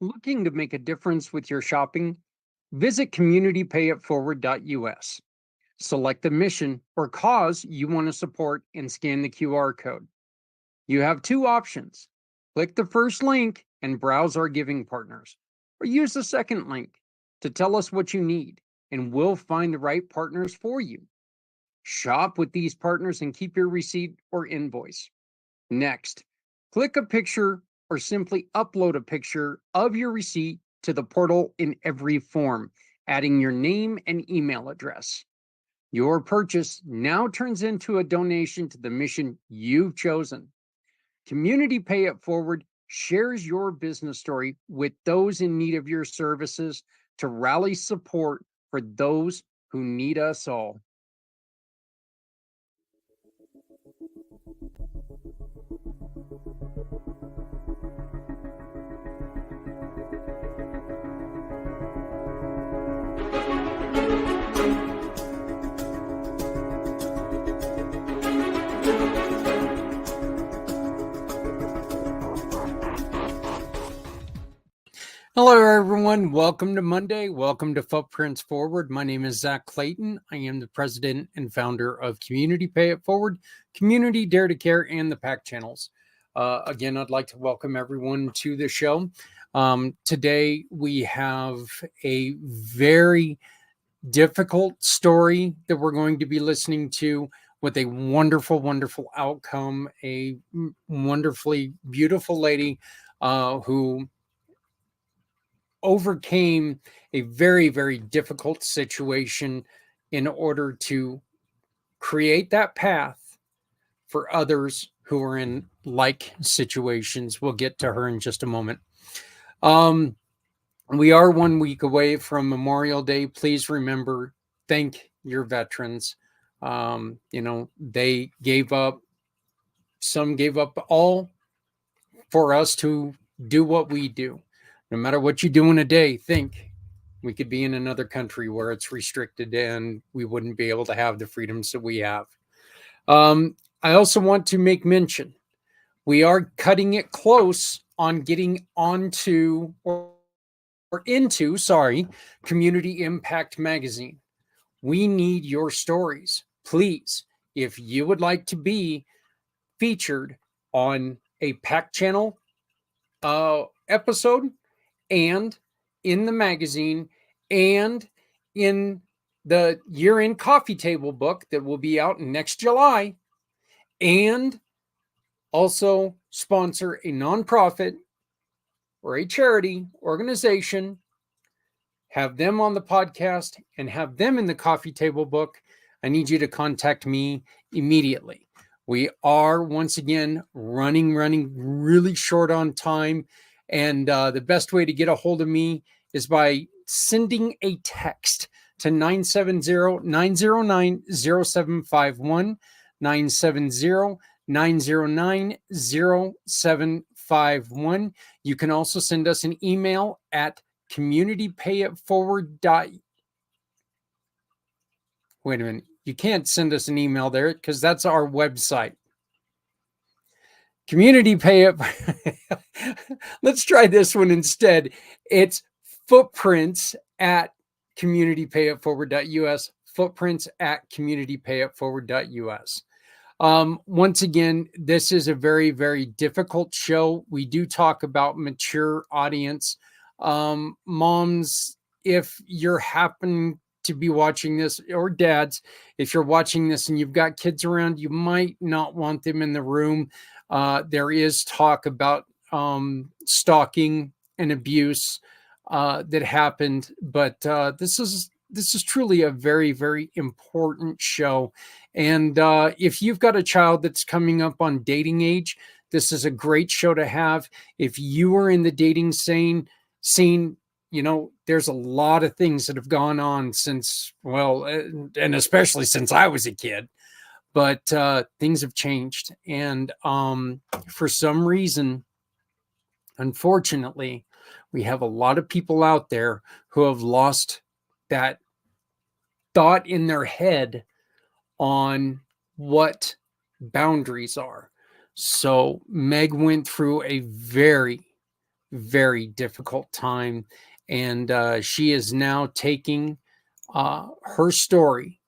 Looking to make a difference with your shopping? Visit communitypayitforward.us. Select the mission or cause you want to support and scan the QR code. You have two options. Click the first link and browse our giving partners, or use the second link to tell us what you need, and we'll find the right partners for you. Shop with these partners and keep your receipt or invoice. Next, click a picture or simply upload a picture of your receipt to the portal in every form, adding your name and email address. Your purchase now turns into a donation to the mission you've chosen. Community Pay It Forward shares your business story with those in need of your services to rally support for those who need us all. Hello, everyone. Welcome to Monday. Welcome to Footprints Forward. My name is Zach Clayton. I am the president and founder of Community Pay It Forward, Community Dare to Care, and the PAC channels. Again, I'd like to welcome everyone to the show. Today, we have a very difficult story that we're going to be listening to with a wonderful, wonderful outcome. A wonderfully beautiful lady who overcame a very, very difficult situation in order to create that path for others who are in like situations. We'll get to her in just a moment. We are 1 week away from Memorial Day. Please remember, thank your veterans. They gave up, some gave up all for us to do what we do. No matter what you do in a day, think we could be in another country where it's restricted and we wouldn't be able to have the freedoms that we have. I also want to make mention, we are cutting it close on getting onto or into, Community Impact Magazine. We need your stories. Please, if you would like to be featured on a PAC channel episode, and in the magazine, and in the year-end coffee table book that will be out next July, and also sponsor a nonprofit or a charity organization, have them on the podcast, and have them in the coffee table book, I need you to contact me immediately. We are, once again, running really short on time. And the best way to get a hold of me is by sending a text to 970-909-0751, 970-909-0751. You can also send us an email at communitypayitforward. Wait a minute. You can't send us an email there because that's our website. Community Pay It. Let's try this one instead. It's footprints at communitypayitforward.us. Footprints at communitypayitforward.us. Once again, this is a very, very difficult show. We do talk about mature audience. Moms, if you're happening to be watching this, or dads, if you're watching this and you've got kids around, you might not want them in the room. There is talk about stalking and abuse that happened, but this is truly a very, very important show. And if you've got a child that's coming up on dating age, this is a great show to have. If you are in the dating scene, there's a lot of things that have gone on since, and especially since I was a kid. But things have changed. And for some reason, unfortunately, we have a lot of people out there who have lost that thought in their head on what boundaries are. So Meg went through a very, very difficult time. And she is now taking her story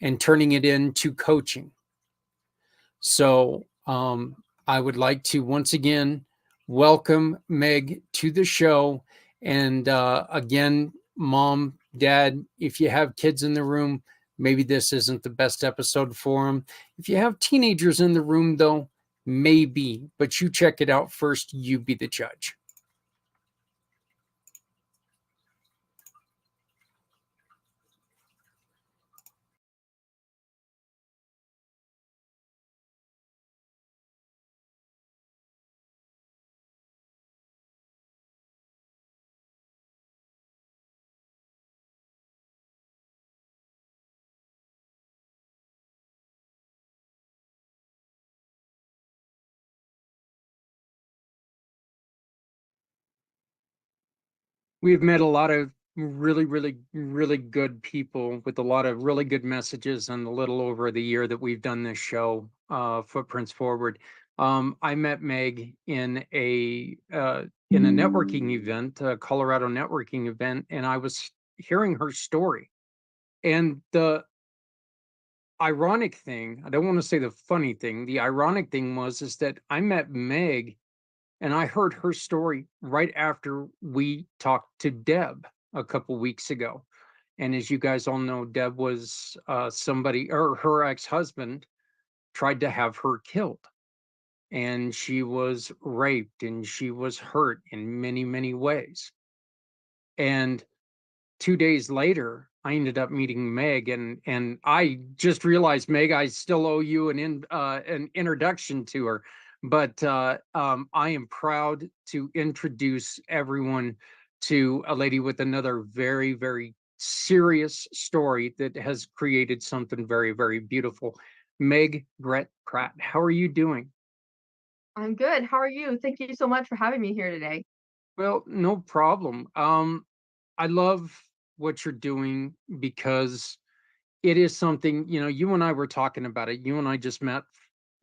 and turning it into coaching. So I would like to once again welcome Meg to the show. And again, mom, dad, if you have kids in the room, maybe this isn't the best episode for them. If you have teenagers in the room, though, maybe, but you check it out first. You be the judge. We've met a lot of really, really, really good people with a lot of really good messages in the little over the year that we've done this show, Footprints Forward. I met Meg in a networking event, a Colorado networking event, and I was hearing her story. And the ironic thing, I don't want to say the funny thing, the ironic thing was is that I met Meg and I heard her story right after we talked to Deb a couple weeks ago. And as you guys all know, Deb was somebody, or her ex-husband tried to have her killed. And she was raped and she was hurt in many, many ways. And 2 days later, I ended up meeting Meg, and I just realized, Meg, I still owe you an introduction to her. But I am proud to introduce everyone to a lady with another very, very serious story that has created something very, very beautiful. Meg Grett-Pratt, how are you doing? I'm good. How are you? Thank you so much for having me here today. Well, no problem. I love what you're doing because it is something, you and I were talking about it. You and I just met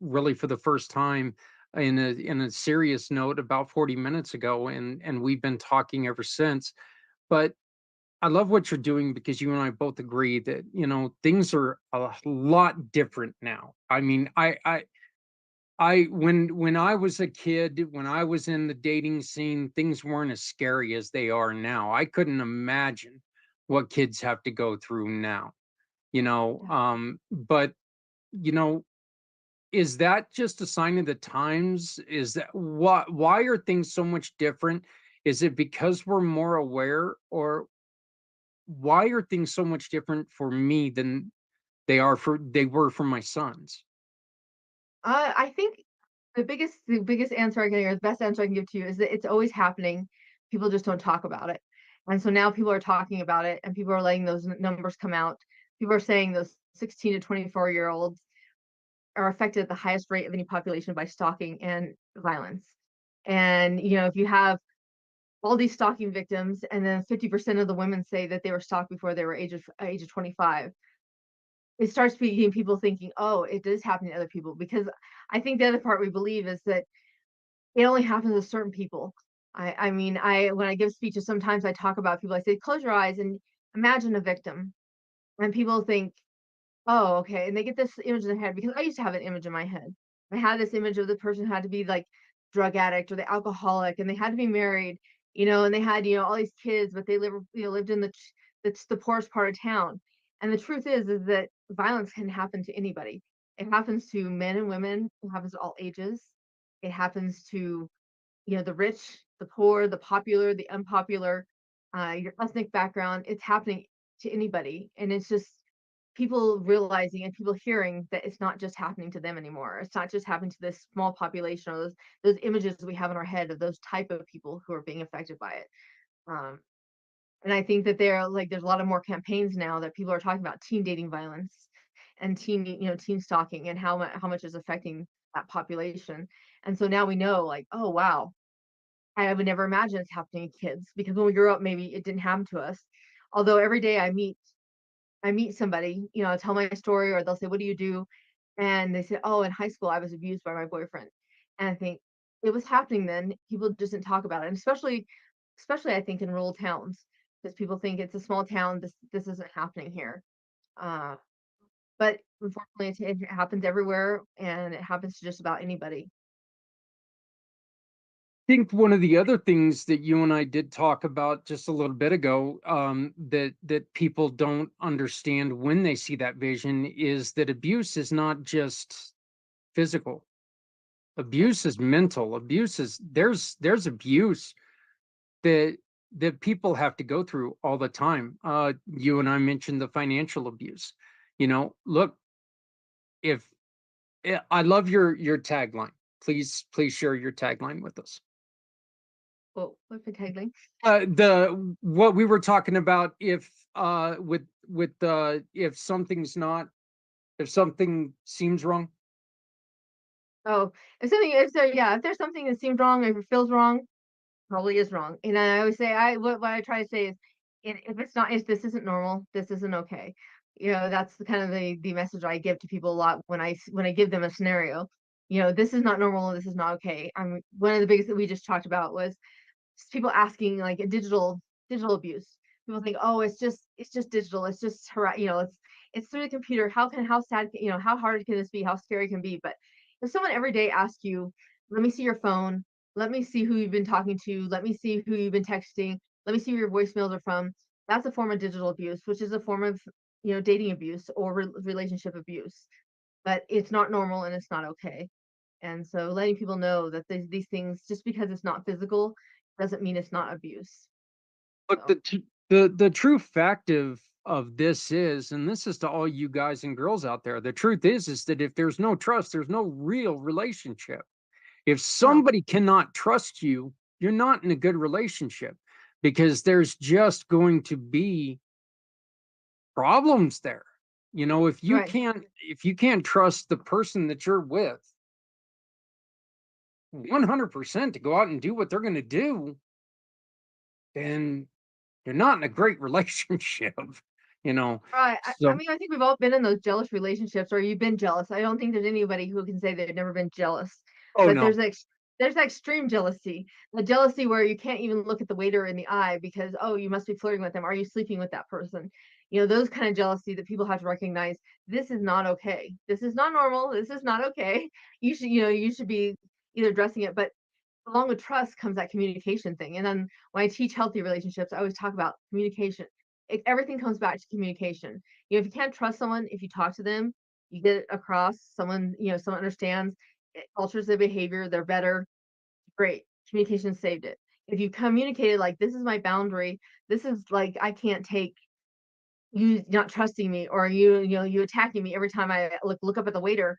really for the first time in a serious note about 40 minutes ago, and we've been talking ever since. But I love what you're doing because you and I both agree that, things are a lot different now. I mean, when I was a kid, when I was in the dating scene, things weren't as scary as they are now. I couldn't imagine what kids have to go through now, but you know, is that just a sign of the times? Is that why are things so much different? Is it because we're more aware, or why are things so much different for me than they were for my sons? I think the biggest answer I can, or the best answer I can give to you, is that it's always happening. People just don't talk about it. And so now people are talking about it and people are letting those numbers come out. People are saying those 16 to 24-year-olds are affected at the highest rate of any population by stalking and violence. And if you have all these stalking victims and then 50% of the women say that they were stalked before they were age of 25, it starts making people thinking, oh, it is happening to other people. Because I think the other part we believe is that it only happens to certain people. I mean, I when I give speeches, sometimes I talk about people. I say, close your eyes and imagine a victim, and people think, oh, okay, and they get this image in their head, because I used to have an image in my head. I had this image of the person who had to be like drug addict or the alcoholic, and they had to be married, and they had all these kids, but they lived in that's the poorest part of town. And the truth is that violence can happen to anybody. It happens to men and women. It happens to all ages. It happens to the rich, the poor, the popular, the unpopular, your ethnic background. It's happening to anybody, and it's just people realizing and people hearing that it's not just happening to them anymore. It's not just happening to this small population, or those images we have in our head of those type of people who are being affected by it. Um, and I think that there's a lot of more campaigns now that people are talking about teen dating violence and teen stalking, and how much is affecting that population. And so now we know, like, oh wow, I would never imagine it's happening to kids, because when we grew up, maybe it didn't happen to us. Although every day I meet somebody, I tell my story, or they'll say, "What do you do?" And they say, "Oh, in high school, I was abused by my boyfriend." And I think, it was happening then. People just didn't talk about it, and especially I think in rural towns, because people think it's a small town. This isn't happening here. Uh, but unfortunately, it happens everywhere, and it happens to just about anybody. Think one of the other things that you and I did talk about just a little bit ago, that people don't understand when they see that vision is that abuse is not just physical. Right. Abuse is mental. Abuse is there's abuse that people have to go through all the time. You and I mentioned the financial abuse. Look, if I love your tagline. Please share your tagline with us. Well, what's the tagline? The what we were talking about, if with if something's not, if something seems wrong. Oh, if there's something that seems wrong, or if it feels wrong, probably is wrong. And I always say, what I try to say is, if it's not, if this isn't normal, this isn't okay. That's the kind of the message I give to people a lot when when I give them a scenario. This is not normal. This is not okay. One of the biggest that we just talked about was people asking like a digital abuse. People think, oh, it's just digital. It's just it's through the computer. How sad, how hard can this be? How scary can it be? But if someone every day asks you, let me see your phone, let me see who you've been talking to, let me see who you've been texting, let me see who your voicemails are from, that's a form of digital abuse, which is a form of dating abuse or relationship abuse. But it's not normal and it's not okay. And so letting people know that these things, just because it's not physical, doesn't mean it's not abuse. Look, So, the true fact of this is, and this is to all you guys and girls out there, the truth is that if there's no trust, there's no real relationship. If no, somebody cannot trust you, you're not in a good relationship, because there's just going to be problems there. If you right, can't trust the person that you're with 100% to go out and do what they're going to do, then you're not in a great relationship, you know. right. I So, mean, I think we've all been in those jealous relationships, or you've been jealous. I don't think there's anybody who can say they've never been jealous. oh But no, there's extreme jealousy, the jealousy where you can't even look at the waiter in the eye because, oh, you must be flirting with them. Are you sleeping with that person? Those kind of jealousy that people have to recognize. This is not okay. This is not normal. This is not okay. You should be either addressing it, but along with trust comes that communication thing. And then when I teach healthy relationships, I always talk about communication. Everything comes back to communication. If you can't trust someone, if you talk to them, you get it across. Someone understands, it alters their behavior. They're better. Great. Communication saved it. If you communicated like, this is my boundary, this is like, I can't take you not trusting me, or you attacking me every time I look up at the waiter,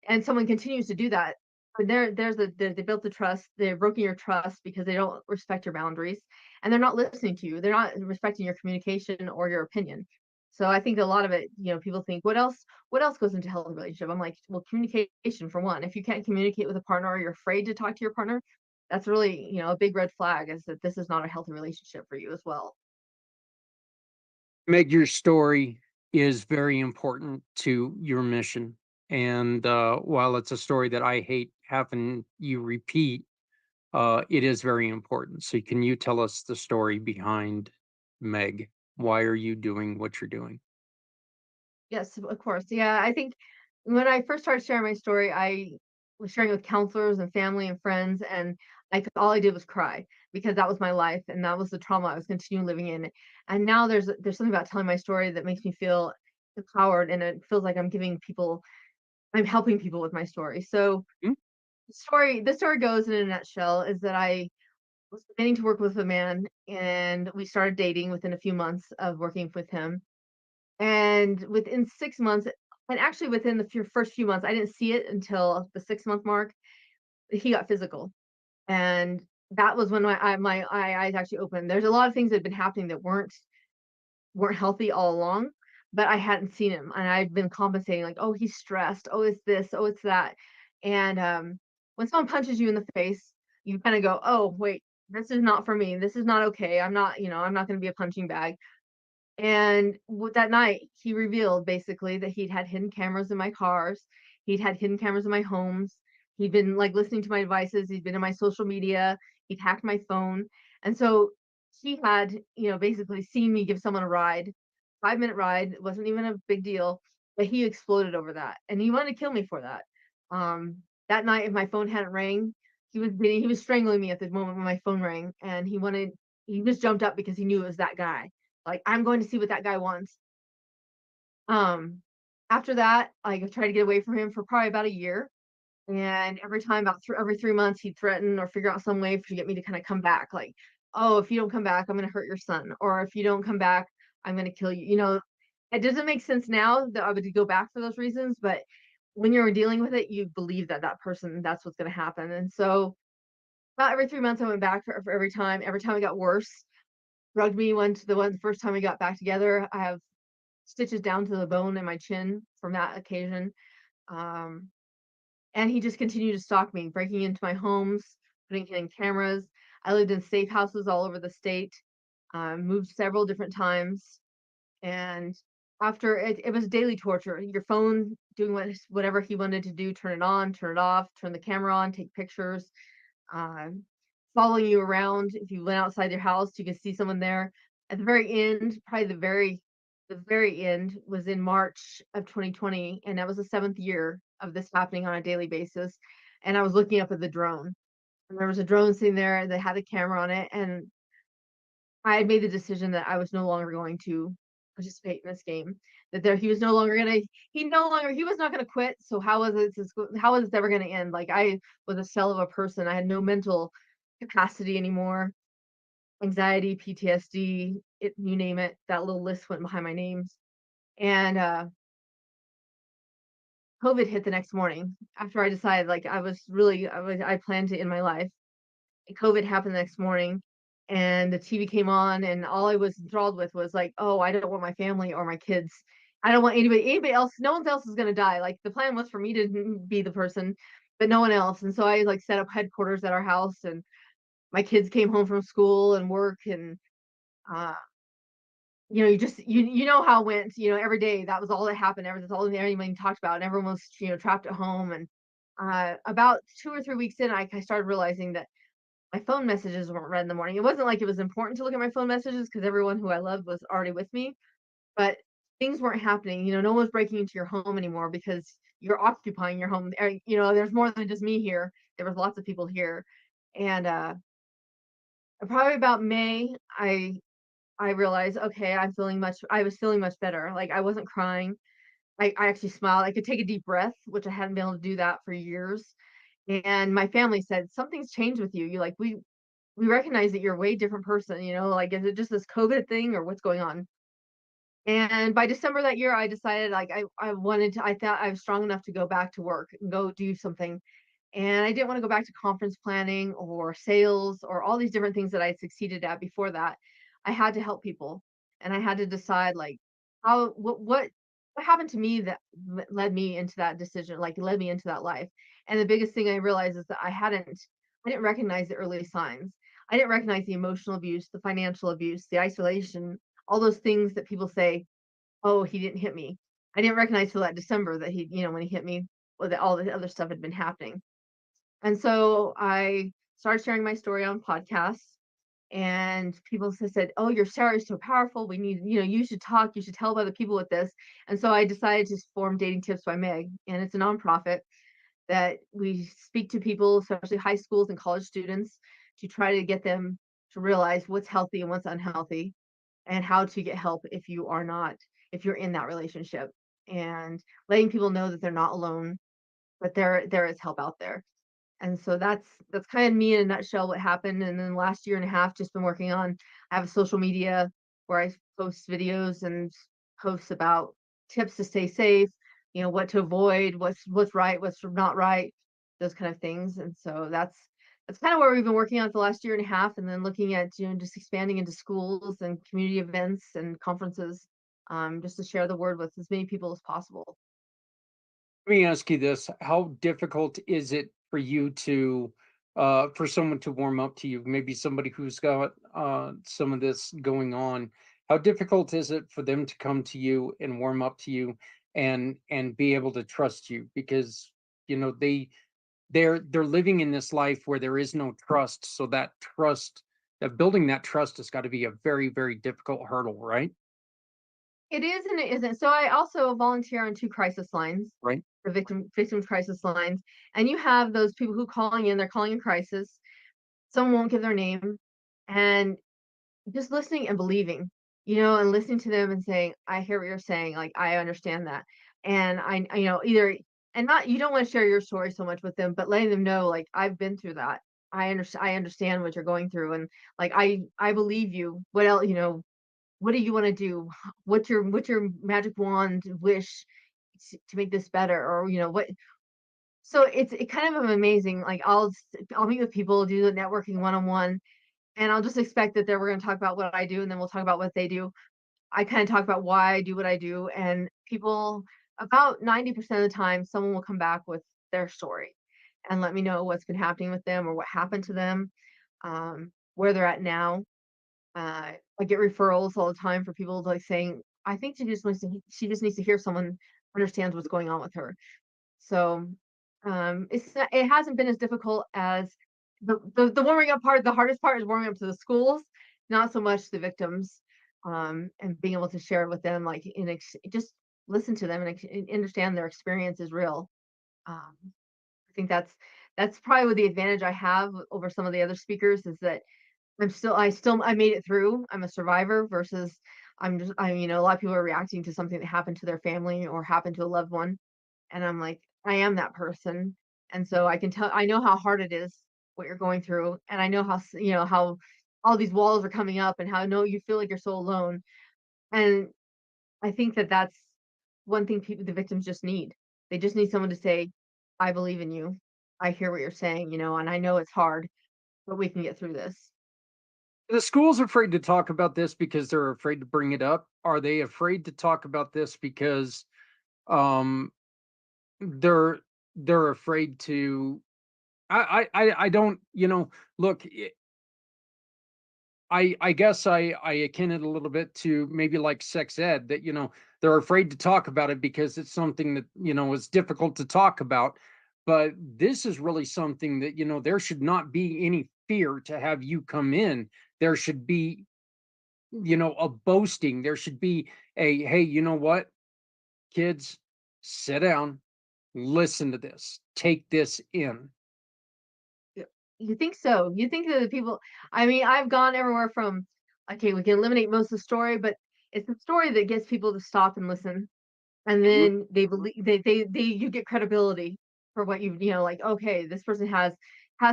and someone continues to do that, and they built the trust, they've broken your trust because they don't respect your boundaries, and they're not listening to you. They're not respecting your communication or your opinion. So I think a lot of it, people think, what else goes into a healthy relationship? I'm like, well, communication for one. If you can't communicate with a partner, or you're afraid to talk to your partner, that's really, a big red flag, is that this is not a healthy relationship for you as well. Meg, your story is very important to your mission. And while it's a story that I hate having you repeat, it is very important. So, can you tell us the story behind Meg? Why are you doing what you're doing? Yes, of course. Yeah, I think when I first started sharing my story, I was sharing with counselors and family and friends, and all I did was cry, because that was my life and that was the trauma I was continuing living in. And now there's something about telling my story that makes me feel empowered, and it feels like I'm helping people with my story. So Hmm? the story goes in a nutshell is that I was beginning to work with a man, and we started dating within a few months of working with him, and within 6 months, and actually within the first few months, I didn't see it until the 6-month mark, he got physical. And that was when my eyes actually opened. There's a lot of things that had been happening that weren't healthy all along, but I hadn't seen him, and I'd been compensating like, oh, he's stressed. Oh, it's this. Oh, it's that. And when someone punches you in the face, you kind of go, oh, wait, this is not for me. This is not okay. I'm not going to be a punching bag. And that night, he revealed basically that he'd had hidden cameras in my cars. He'd had hidden cameras in my homes. He'd been like listening to my advices. He'd been in my social media. He'd hacked my phone. And so he had, basically seen me give someone a ride, 5-minute ride. It wasn't even a big deal, but he exploded over that. And he wanted to kill me for that. That night, if my phone hadn't rang, he was strangling me at the moment when my phone rang. And he just jumped up because he knew it was that guy. Like, I'm going to see what that guy wants. Um, After that, like, I tried to get away from him for probably about a year, and every time every 3 months, he'd threaten or figure out some way to get me to kinda come back, like, "Oh, if you don't come back, I'm gonna hurt your son," or, "If you don't come back, I'm gonna kill you," It doesn't make sense now that I would go back for those reasons, but when you're dealing with it, you believe that that person that's what's gonna happen, and so, about every 3 months, I went back for every time. Every time it got worse, drugged me. The first time we got back together, I have stitches down to the bone in my chin from that occasion. Um, and he just continued to stalk me, breaking into my homes, putting hidden cameras. I lived in safe houses all over the state, moved several different times. And after it was daily torture. Your phone doing whatever he wanted to do, turn it on, turn it off, turn the camera on, take pictures, um, following you around. If you went outside your house, you could see someone there. At the very end, probably the very end was in March of 2020, and that was the 7th year of this happening on a daily basis. And I was looking up at the drone, and there was a drone sitting there that had a camera on it, and I had made the decision that I was no longer going to participate in this game. That there he was no longer gonna he was not gonna quit. So how was this ever gonna end? Like, I was a shell of a person. I had no mental capacity anymore. Anxiety, PTSD, you name it. That little list went behind my names. And COVID hit the next morning after I decided, like, I planned to end my life. COVID happened the next morning, and the TV came on, and all I was enthralled with was like, "Oh, I don't want my family or my kids. I don't want anybody else. No one else is gonna die." Like, the plan was for me to be the person, but no one else. And so I like set up headquarters at our house, and my kids came home from school and work, and uh, you know how it went. Every day that was all that happened. That's all anyone talked about, and everyone was trapped at home. And about 2 or 3 weeks in, I started realizing that my phone messages weren't read in the morning. It wasn't like it was important to look at my phone messages because everyone who I loved was already with me, but things weren't happening. No one was breaking into your home anymore because you're occupying your home. There's more than just me here. There was lots of people here, and probably about May, I realized, okay, I was feeling much better. Like, I wasn't crying. I actually smiled. I could take a deep breath, which I hadn't been able to do that for years. And my family said, something's changed with you. You like we recognize that you're a way different person, like, is it just this COVID thing or what's going on? And by December that year, I decided, like, I thought I was strong enough to go back to work and go do something. And I didn't want to go back to conference planning or sales or all these different things that I had succeeded at before that. I had to help people, and I had to decide, like, how what happened to me that led me into that decision, like led me into that life. And the biggest thing I realized is that I didn't recognize the early signs. I didn't recognize the emotional abuse, the financial abuse, the isolation, all those things that people say, "Oh, he didn't hit me." I didn't recognize till that December that when he hit me, well, that all the other stuff had been happening. And so I started sharing my story on podcasts, and people said, "Oh, your story is so powerful. We need, you should talk. You should tell other people with this." And so I decided to form Dating Tips by Meg, and it's a nonprofit that we speak to people, especially high schools and college students, to try to get them to realize what's healthy and what's unhealthy, and how to get help if you're in that relationship, and letting people know that they're not alone, but there is help out there. And so that's kind of me in a nutshell what happened. And then last year and a half, just been working on. I have a social media where I post videos and posts about tips to stay safe, what to avoid, what's right, what's not right, those kind of things. And so that's kind of where we've been working on for the last year and a half, and then looking at just expanding into schools and community events and conferences, just to share the word with as many people as possible. Let me ask you this. How difficult is it for you to for someone to warm up to you? Maybe somebody who's got some of this going on. How difficult is it for them to come to you and warm up to you and be able to trust you? Because they they're living in this life where there is no trust. So that trust, that building that trust has got to be a very, very difficult hurdle, right? It is and it isn't. So I also volunteer on 2 crisis lines, Right. the victim crisis lines, and you have those people who calling in, they're calling in crisis. Someone won't give their name, and just listening and believing, and listening to them and saying, "I hear what you're saying, like, I understand that." And either and not you don't wanna share your story so much with them, but letting them know, like, "I've been through that. I understand what you're going through, and, like, I believe you. What else? What do you wanna do? What's your magic wand wish to make this better?" Or, what so it kind of amazing, like, I'll meet with people, do the networking one-on-one, and I'll just expect that we're gonna talk about what I do, and then we'll talk about what they do. I kinda talk about why I do what I do, and people about 90% of the time, someone will come back with their story and let me know what's been happening with them or what happened to them, where they're at now. I get referrals all the time for people, like, saying, "I think she just needs to hear someone understands what's going on with her." So, it hasn't been as difficult as the warming up part. The hardest part is warming up to the schools, not so much the victims, and being able to share with them, like, just listen to them and understand their experience is real. Um, I think that's probably what the advantage I have over some of the other speakers is that I made it through. I'm a survivor versus a lot of people are reacting to something that happened to their family or happened to a loved one. And I'm like, I am that person. And so I know how hard it is what you're going through. And I know how all these walls are coming up and how no, you feel like you're so alone. And I think that that's one thing the victims just need. They just need someone to say, I believe in you. I hear what you're saying, and I know it's hard, but we can get through this. The school's afraid to talk about this because they're afraid to bring it up. Are they afraid to talk about this because um they're they're afraid to I don't, look, I guess I akin it a little bit to maybe like sex ed, that they're afraid to talk about it because it's something that is difficult to talk about. But this is really something that there should not be any fear to have you come in. There should be a boasting. There should be a, hey, you know what, kids, sit down, listen to this, take this in. Yeah. You think so? You think that the people I mean, I've gone everywhere from, okay, we can eliminate most of the story, but it's the story that gets people to stop and listen. And Mhm. then they believe they you get credibility for what like, okay, this person has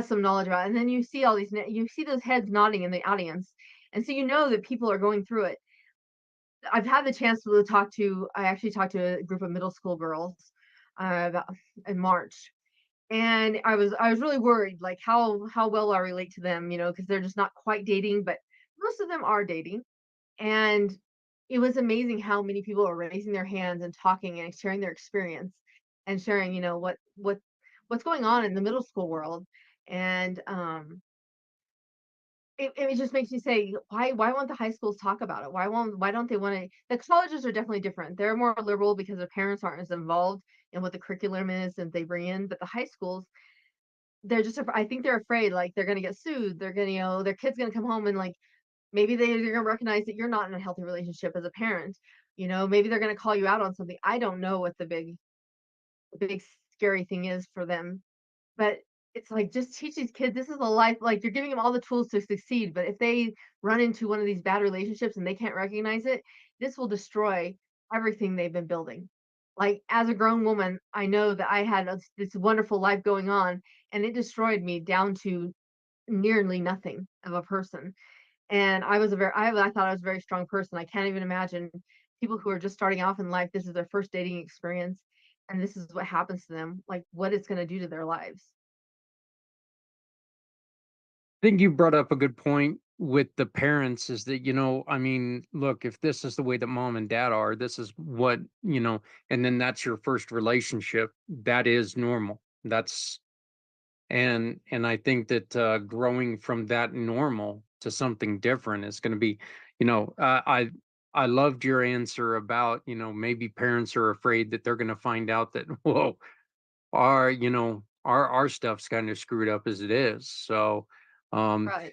some knowledge about it. And then you see you see those heads nodding in the audience. And so you know that people are going through it. I've had the chance to I actually talked to a group of middle school girls about in March, and I was really worried, like, how well I relate to them, because 'cause they're just not quite dating, but most of them are dating, and it was amazing how many people are raising their hands and talking and sharing their experience and sharing, what's going on in the middle school world, and, it just makes me say, why won't the high schools talk about it? Why don't they wanna the colleges are definitely different. They're more liberal because their parents aren't as involved in what the curriculum is and they bring in, but the high schools, I think they're afraid, like, they're gonna get sued, they're gonna their kid's gonna come home and, like, maybe they're gonna recognize that you're not in a healthy relationship as a parent, maybe they're gonna call you out on something. I don't know what the big scary thing is for them, but it's like, just teach these kids this is a life like, you're giving them all the tools to succeed, but if they run into one of these bad relationships and they can't recognize it, this will destroy everything they've been building. Like, as a grown woman, I know that I had this wonderful life going on, and it destroyed me down to nearly nothing of a person. And I thought I was a very strong person. I can't even imagine people who are just starting off in life, this is their first dating experience, and this is what happens to them, like, what it's gonna do to their lives. I think you brought up a good point with the parents, is that, I mean, look, if this is the way that mom and dad are, this is what, and then that's your first relationship, that is normal. And I think that growing from that normal to something different is going to be, I loved your answer about, maybe parents are afraid that they're going to find out that, whoa, our, our stuff's kind of screwed up as it is. So, um, Right.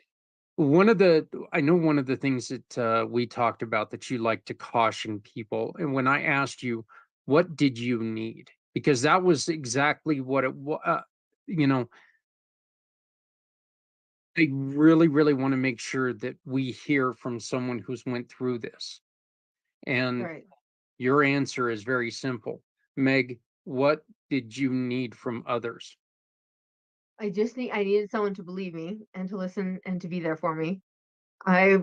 I know one of the things that we talked about that you like to caution people, and when I asked you, what did you need? Because that was exactly what it was. You know, I really, really want to make sure that we hear from someone who's went through this. And Right. your answer is very simple. Meg, what did you need from others? I needed someone to believe me and to listen and to be there for me. I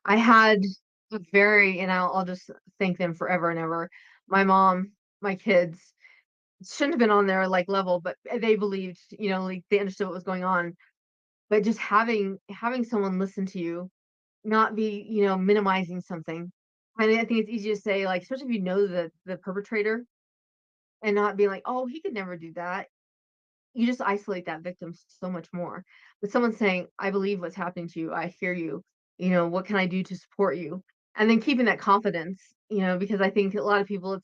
I had a very and I'll just thank them forever and ever. My mom, my kids shouldn't have been on their like level, but they believed, like they understood what was going on. But just having someone listen to you, not be, minimizing something. I think it's easy to say, like, especially if you know the perpetrator and not being like, oh, he could never do that. You just isolate that victim so much more. But someone saying, "I believe what's happening to you. I hear you. What can I do to support you?" And then keeping that confidence, because I think a lot of people,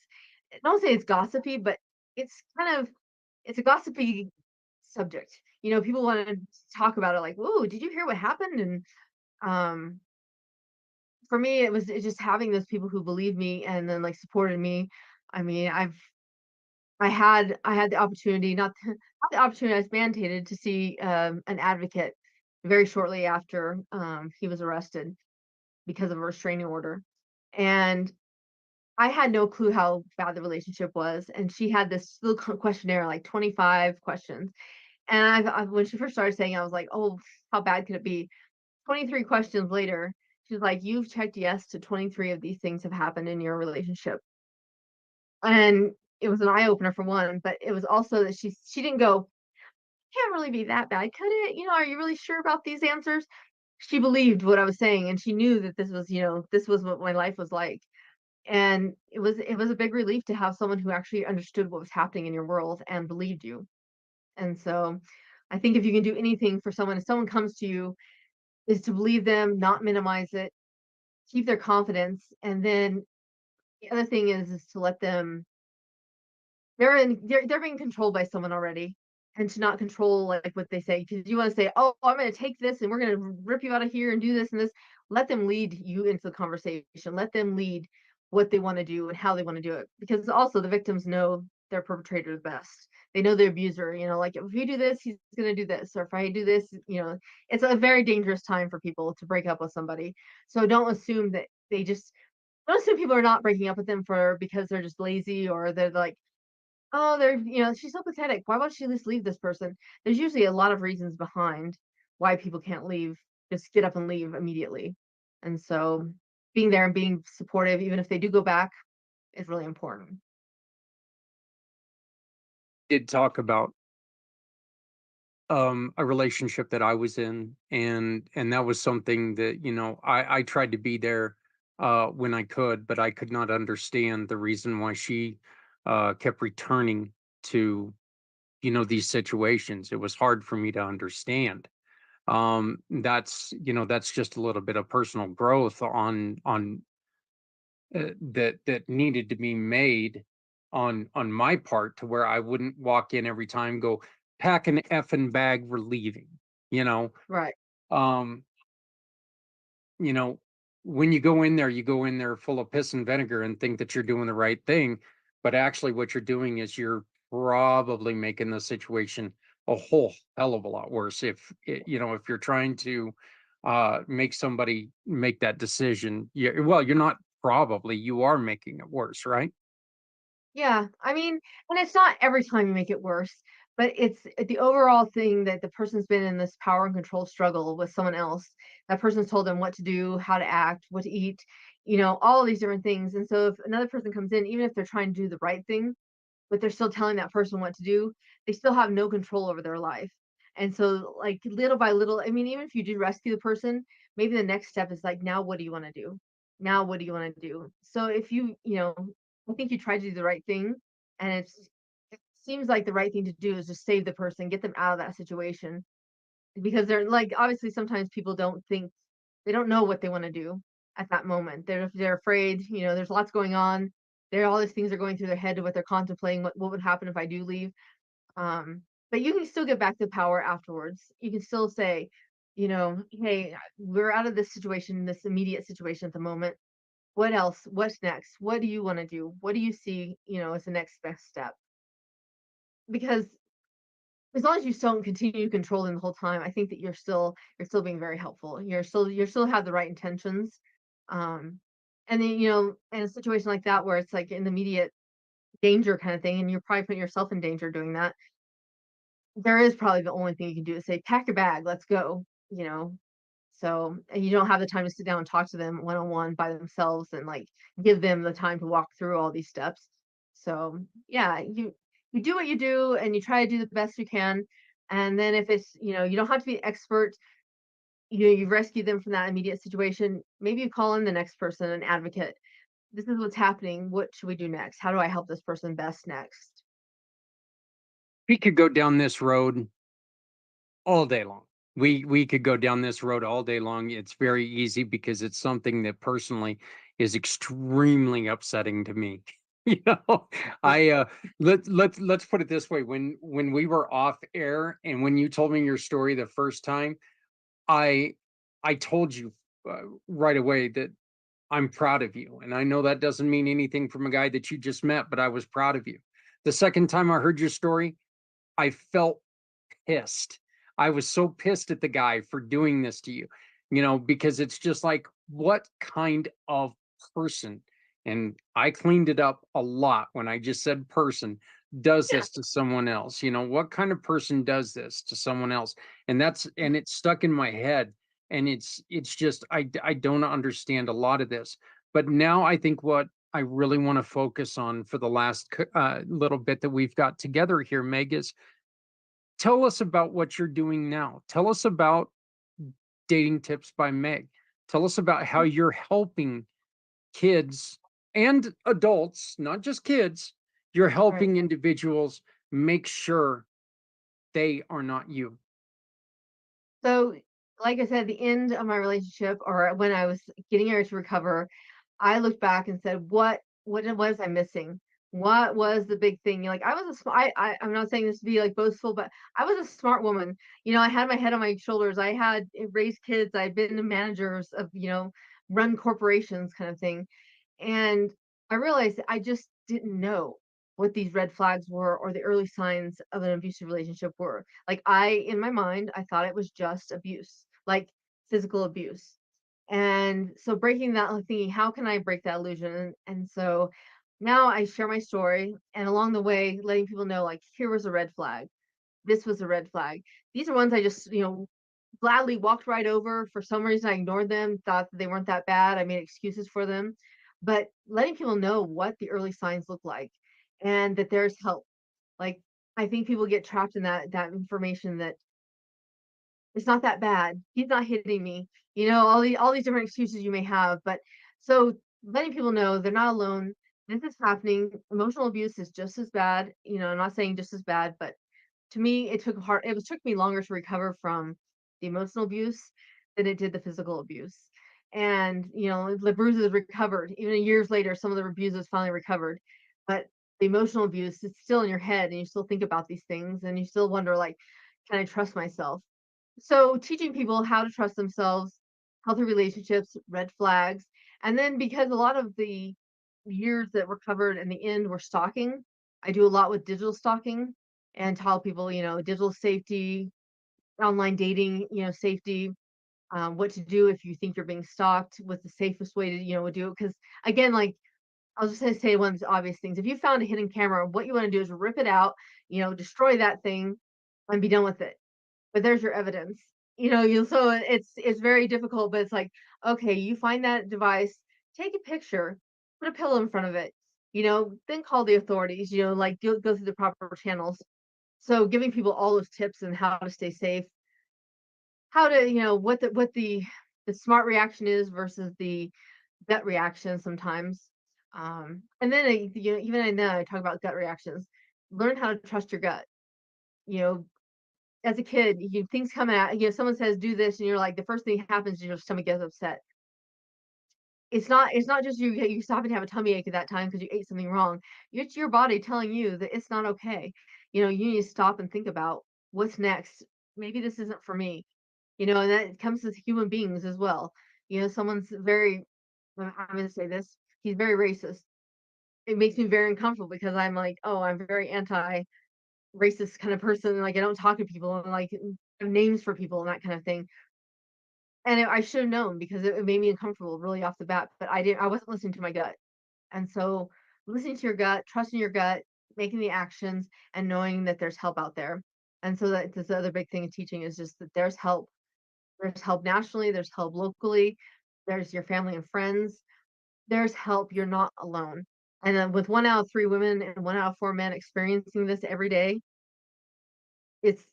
I don't say it's gossipy, but it's kind of it's a gossipy subject. People want to talk about it like, "Whoa, did you hear what happened?" And um, for me, it's just having those people who believe me and then like supported me. I mean, I had the opportunity, not the opportunity, I was mandated to see, an advocate very shortly after, he was arrested because of a restraining order, and I had no clue how bad the relationship was, and she had this little questionnaire, like 25 questions, and when she first started saying it, I was like, "Oh, how bad could it be?" 23 questions later, she's like, "You've checked yes to 23 of these things have happened in your relationship." And it was an eye opener for one, but it was also that she didn't go, "Can't really be that bad, could it? Are you really sure about these answers?" She believed what I was saying, and she knew that this was what my life was like. And it was a big relief to have someone who actually understood what was happening in your world and believed you. And so I think if you can do anything for someone, if someone comes to you, is to believe them, not minimize it, keep their confidence, and then the other thing is to let them they're being controlled by someone already, and to not control, like, what they say, because you wanna say, "Oh, I'm gonna take this, and we're gonna rip you out of here and do this and this." Let them lead you into the conversation. Let them lead what they wanna do and how they wanna do it, because also the victims know their perpetrator the best. They know the abuser, like, "If you do this, he's gonna do this," or, "If I do this," it's a very dangerous time for people to break up with somebody. So don't assume people are not breaking up with them because they're just lazy or they're like, "Oh, she's so pathetic. Why won't she just leave this person?" There's usually a lot of reasons behind why people can't leave, just get up and leave immediately. And so being there and being supportive, even if they do go back, is really important. Did talk about a relationship that I was in, and that was something that, I tried to be there when I could, but I could not understand the reason why she kept returning to, these situations. It was hard for me to understand. That's just a little bit of personal growth on that needed to be made on my part, to where I wouldn't walk in every time, go, pack an effing bag, we're leaving. You know, Right. um, you know, when you go in there full of piss and vinegar and think that you're doing the right thing, but actually what you're doing is you're probably making the situation a whole hell of a lot worse. If you're trying to make somebody make that decision, well, you're not probably, you are making it worse, right? Yeah, I mean, and it's not every time you make it worse, but it's the overall thing that the person's been in this power and control struggle with someone else. That person's told them what to do, how to act, what to eat, all of these different things. And so if another person comes in, even if they're trying to do the right thing, but they're still telling that person what to do, they still have no control over their life. And so, like, little by little, I mean, even if you do rescue the person, maybe the next step is like, now what do you want to do? Now what do you want to do? So if I think you try to do the right thing, and it seems like the right thing to do is just save the person, get them out of that situation, because they're like, obviously sometimes people don't think, they don't know what they want to do at that moment. They're afraid, there's lots going on. All these things are going through their head to what they're contemplating, what would happen if I do leave. but you can still get back the power afterwards. You can still say, "Hey, we're out of this situation, this immediate situation at the moment. What else? What's next? What do you want to do? What do you see, as the next best step?" Because as long as you don't continue controlling the whole time, I think that you're still being very helpful. You're still have the right intentions. Um, and then, in a situation like that where it's like an immediate danger kind of thing, and you're probably putting yourself in danger doing that, there is probably the only thing you can do is say, "Pack your bag, let's go," you know? So, and you don't have the time to sit down and talk to them one on one by themselves and like give them the time to walk through all these steps. So, yeah, you do what you do and you try to do the best you can. And then if it's, you don't have to be an expert, you've rescued them from that immediate situation. Maybe you call in the next person, an advocate. This is what's happening. What should we do next? How do I help this person best next? We could go down this road all day long. We could go down this road all day long. It's very easy because it's something that personally is extremely upsetting to me. You know, Yeah. I let's put it this way. When we were off air and when you told me your story the first time, I I told you right away that I'm proud of you. And I know that doesn't mean anything from a guy that you just met, but I was proud of you. The second time I heard your story, I felt pissed. I was so pissed at the guy for doing this to you, because it's just like, what kind of person, and I cleaned it up a lot when I just said person, does Yeah. this to someone else? What kind of person does this to someone else? And it's stuck in my head. And it's just, I don't understand a lot of this. But now I think what I really want to focus on for the last little bit that we've got together here, Meg, is tell us about what you're doing now. Tell us about Dating Tips by Meg. Tell us about how you're helping kids and adults, not just kids. You're Right. helping individuals make sure they are not you. So, like I said, the end of my relationship, or when I was getting ready to recover, I looked back and said, "What was I missing? What was the big thing?" Like I was a smart. I'm not saying this to be like boastful, but I was a smart woman. I had my head on my shoulders. I had raised kids. I'd been managers of, run corporations, kind of thing. And I realized I just didn't know what these red flags were or the early signs of an abusive relationship were. Like in my mind, I thought it was just abuse, like physical abuse. And so breaking that, like thinking, how can I break that illusion? And so now I share my story and along the way, letting people know, like, here was a red flag. This was a red flag. These are ones I just, gladly walked right over. For some reason, I ignored them, thought that they weren't that bad. I made excuses for them. But letting people know what the early signs look like and that there's help. Like, I think people get trapped in that information that it's not that bad. He's not hitting me. All these different excuses you may have. But so letting people know they're not alone. This is happening. Emotional abuse is just as bad. I'm not saying just as bad, but to me, it took me longer to recover from the emotional abuse than it did the physical abuse. And, the bruises recovered. Even years later, some of the bruises finally recovered. But the emotional abuse is still in your head and you still think about these things and you still wonder, like, can I trust myself? So teaching people how to trust themselves, healthy relationships, red flags, and then because a lot of the years that were covered in the end were stalking, I do a lot with digital stalking and tell people, digital safety, online dating, safety, what to do if you think you're being stalked, what's the safest way to, do it. Because again, like I'll just say one of the obvious things. If you found a hidden camera, what you want to do is rip it out, destroy that thing and be done with it, but there's your evidence. So it's very difficult, but it's like, okay, you find that device, take a picture, put a pillow in front of it, then call the authorities, like go through the proper channels. So giving people all those tips and how to stay safe, how to, what the smart reaction is versus the gut reaction sometimes. And then even I know I talk about gut reactions. Learn how to trust your gut. You know, as a kid, things come out, someone says do this, and you're like, the first thing happens is your stomach gets upset. It's not just you stop and have a tummy ache at that time because you ate something wrong. It's your body telling you that it's not okay. you need to stop and think about what's next. Maybe this isn't for me, and that comes with human beings as well. Someone's very, I'm going to say this, he's very racist. It makes me very uncomfortable because I'm like, oh, I'm very anti racist kind of person. Like, I don't talk to people and like have names for people and that kind of thing. And I should have known because it made me uncomfortable really off the bat, but I wasn't listening to my gut. And so listening to your gut, trusting your gut, making the actions and knowing that there's help out there. And so that's the other big thing in teaching is just that there's help. There's help nationally, there's help locally, there's your family and friends. There's help. You're not alone. And then with 1 out of 3 women and 1 out of 4 men experiencing this every day, it's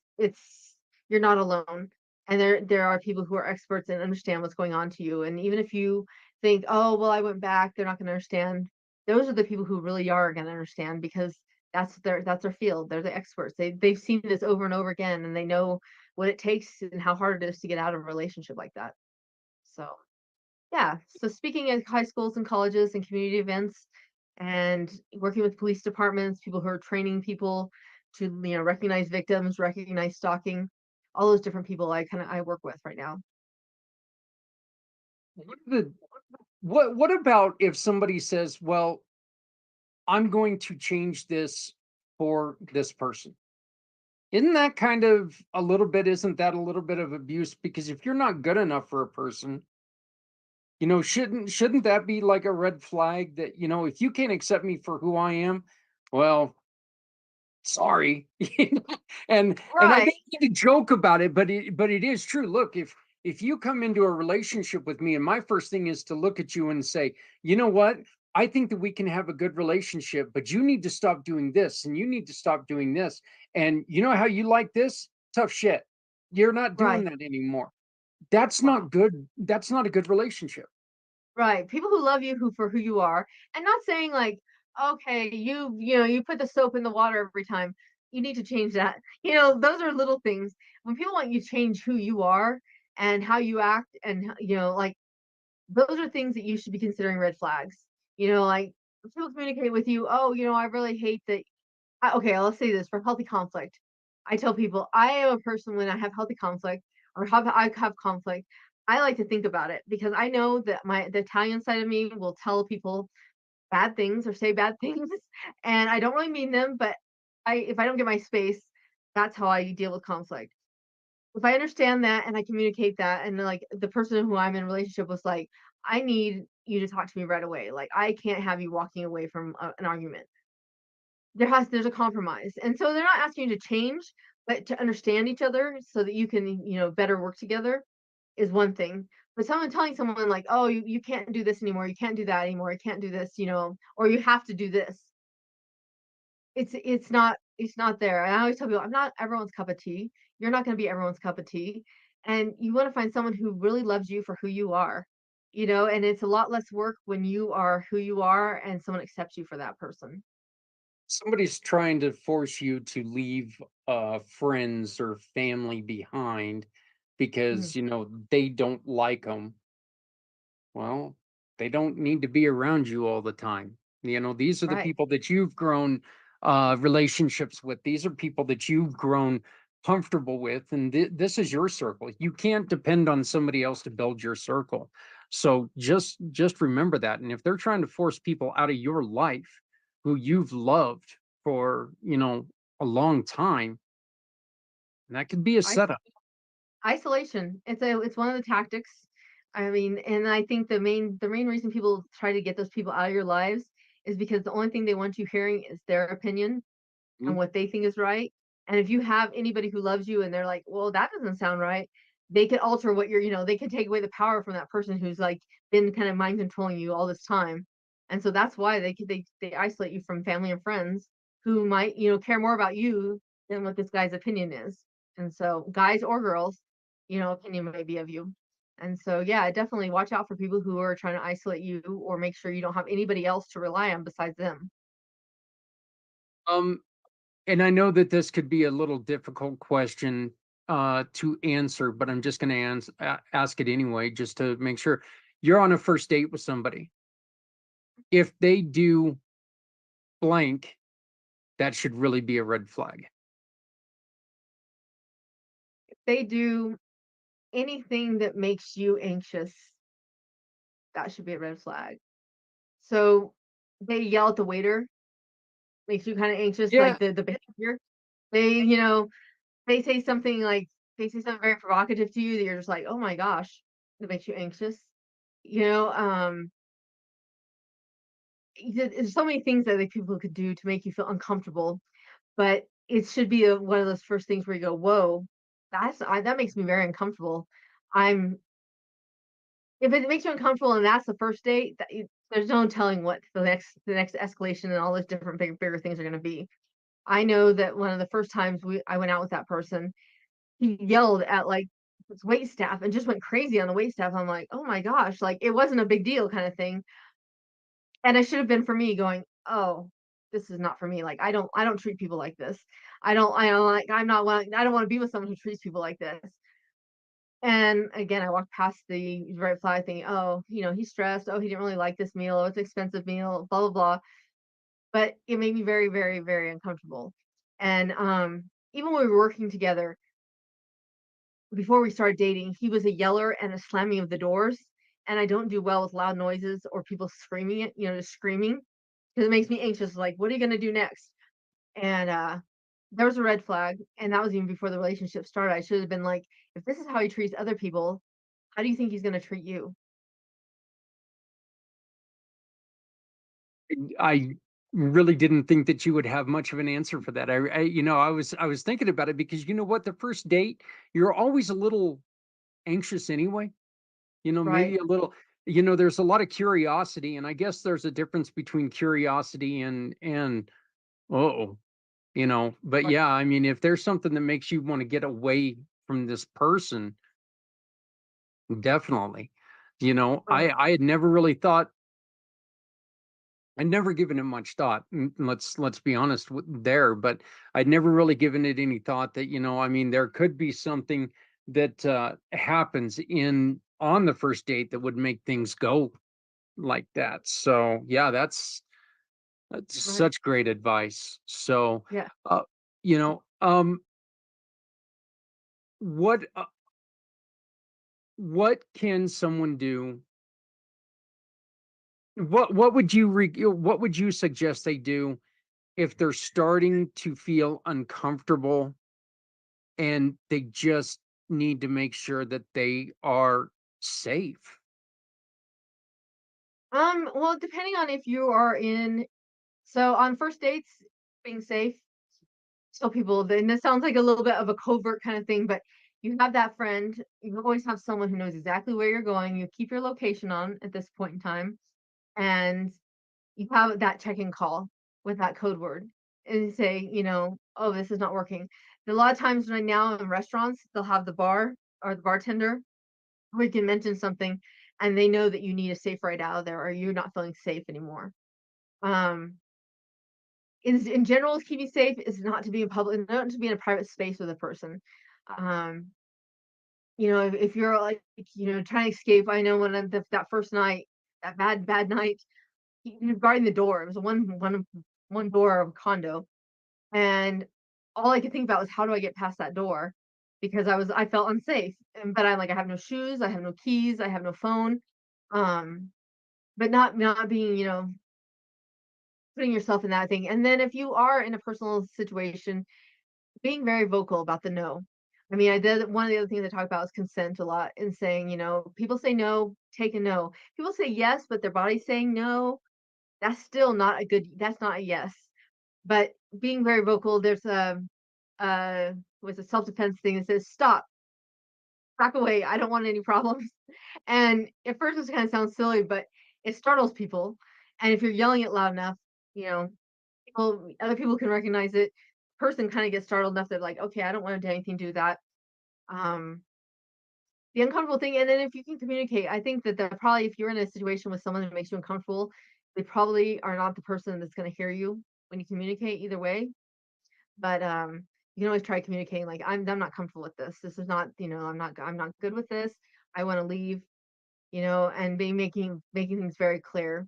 you're not alone. And there are people who are experts and understand what's going on to you. And even if you think, oh well, I went back, they're not going to understand. Those are the people who really are going to understand because that's their field. They're the experts. They've seen this over and over again, and they know what it takes and how hard it is to get out of a relationship like that. So yeah. So speaking at high schools and colleges and community events and working with police departments, people who are training people to, recognize victims, recognize stalking, all those different people I work with right now. What are the what about if somebody says, "Well, I'm going to change this for this person." Isn't that kind of a little bit isn't that a little bit of abuse? Because if you're not good enough for a person, shouldn't that be like a red flag that, if you can't accept me for who I am, well, sorry. And I Right, don't mean to joke about it, but it is true. Look, if you come into a relationship with me and my first thing is to look at you and say, you know what, I think that we can have a good relationship, but you need to stop doing this and you need to stop doing this, and you know how you like this tough shit, you're not doing right. that anymore. That's Wow. not good. That's not a good relationship. Right. People who love you for who you are and not saying like, okay, you put the soap in the water every time. You need to change that. Those are little things. When people want you to change who you are and how you act and like those are things that you should be considering red flags. Like if people communicate with you, oh, I really hate that. Okay, I'll say this for healthy conflict. I tell people I am a person when I have healthy conflict or I have conflict. I like to think about it because I know that the Italian side of me will tell people bad things or say bad things, and I don't really mean them, but if I don't get my space, that's how I deal with conflict. If I understand that and I communicate that, and like the person who I'm in a relationship was like, I need you to talk to me right away. Like I can't have you walking away from an argument. There's a compromise, and so they're not asking you to change, but to understand each other so that you can, better work together is one thing. But someone telling someone like, "Oh, you can't do this anymore, you can't do that anymore, you can't do this," or you have to do this. It's not there. And I always tell people, I'm not everyone's cup of tea. You're not gonna be everyone's cup of tea. And you wanna find someone who really loves you for who you are, and it's a lot less work when you are who you are and someone accepts you for that person. Somebody's trying to force you to leave friends or family behind Mhm. because they don't like them. Well, they don't need to be around you all the time. These are the Right. people that you've grown relationships with. These are people that you've grown comfortable with, and this is your circle. You can't depend on somebody else to build your circle. So just remember that. And if they're trying to force people out of your life who you've loved for a long time, that could be a I setup. Isolation. It's one of the tactics. I mean, and I think the main reason people try to get those people out of your lives is because the only thing they want you hearing is their opinion and Mm. what they think is right. And if you have anybody who loves you and they're like, "Well, that doesn't sound right," they could alter what they can take away the power from that person who's like been kind of mind controlling you all this time. And so that's why they isolate you from family and friends who might, care more about you than what this guy's opinion is. And so guys or girls, opinion may be of you. And so yeah, definitely watch out for people who are trying to isolate you or make sure you don't have anybody else to rely on besides them. Um, and I know that this could be a little difficult question to answer, but I'm just going to ask it anyway, just to make sure. You're on a first date with somebody. If they do blank, that should really be a red flag? They do anything that makes you anxious, that should be a red flag. So they yell at the waiter, makes you kind of anxious, Yeah. like the behavior. They, they say something like they say something very provocative to you that you're just like, oh my gosh, that makes you anxious. You know, there's so many things that like, people could do to make you feel uncomfortable, but it should be one of those first things where you go, whoa, that makes me very uncomfortable. I'm If it makes you uncomfortable and that's the first date, there's no telling what the next escalation and all those different bigger things are going to be. I know that one of the first times I went out with that person, he yelled at like his wait staff and just went crazy on the wait staff. I'm like, oh my gosh, like it wasn't a big deal kind of thing. And it should have been for me going, oh, this is not for me. Like I don't treat people like this. I don't like I'm not one I don't want to be with someone who treats people like this. And again, I walked past the red flag thinking, oh, he's stressed. Oh, he didn't really like this meal. Oh, it's an expensive meal, blah, blah, blah. But it made me very, very, very uncomfortable. And even when we were working together, before we started dating, he was a yeller and a slamming of the doors. And I don't do well with loud noises or people screaming it, just screaming because it makes me anxious. Like, what are you going to do next? And there was a red flag. And that was even before the relationship started. I should have been like, if this is how he treats other people, how do you think he's going to treat you? I really didn't think that you would have much of an answer for that. I was thinking about it because you know what, the first date, you're always a little anxious anyway. Maybe Right. a little. There's a lot of curiosity, and I guess there's a difference between curiosity and oh, But Right. yeah, I mean, if there's something that makes you want to get away from this person, definitely. Right. I had never really thought I'd never given it much thought. Let's be honest there, but I'd never really given it any thought that, I mean, there could be something that happens in on the first date that would make things go like that. So yeah, that's Right. such great advice. So, Yeah. uh, you know, um, what what can someone do? What would you suggest they do if they're starting to feel uncomfortable and they just need to make sure that they are safe? Well, depending on if you are in so on first dates, being safe, tell people then this sounds like a little bit of a covert kind of thing, but you have that friend, you always have someone who knows exactly where you're going. You keep your location on at this point in time, and you have that check-in call with that code word and say, oh, this is not working. A lot of times right now in restaurants, they'll have the bar or the bartender we can mention something and they know that you need a safe right out of there or you're not feeling safe anymore. Um, in general, keeping safe is not to be in public, not to be in a private space with a person. Um, if you're like, trying to escape, I know that first night, that bad night, he was guarding the door. It was a one door of a condo, and all I could think about was how do I get past that door because I felt unsafe. But I'm like I have no shoes, I have no keys, I have no phone. Um, but not being, putting yourself in that thing. And then if you are in a personal situation, being very vocal about the no. I mean, I did one of the other things I talk about is consent a lot and saying, people say no, take a no. People say yes, but their body's saying no. That's still not a good, that's not a yes. But being very vocal, there's uh was a self-defense thing that says stop, back away. I don't want any problems. And at first it kind of sounds silly, but it startles people. And if you're yelling it loud enough, you know, other people can recognize it. Person kind of gets startled enough that like, okay, I don't want to do anything to do that. Um, the uncomfortable thing, and then if you can communicate, I think that they're probably if you're in a situation with someone that makes you uncomfortable, they probably are not the person that's going to hear you when you communicate either way. But you can always try communicating like I'm not comfortable with this. This is not, I'm not good with this. I want to leave, and be making things very clear.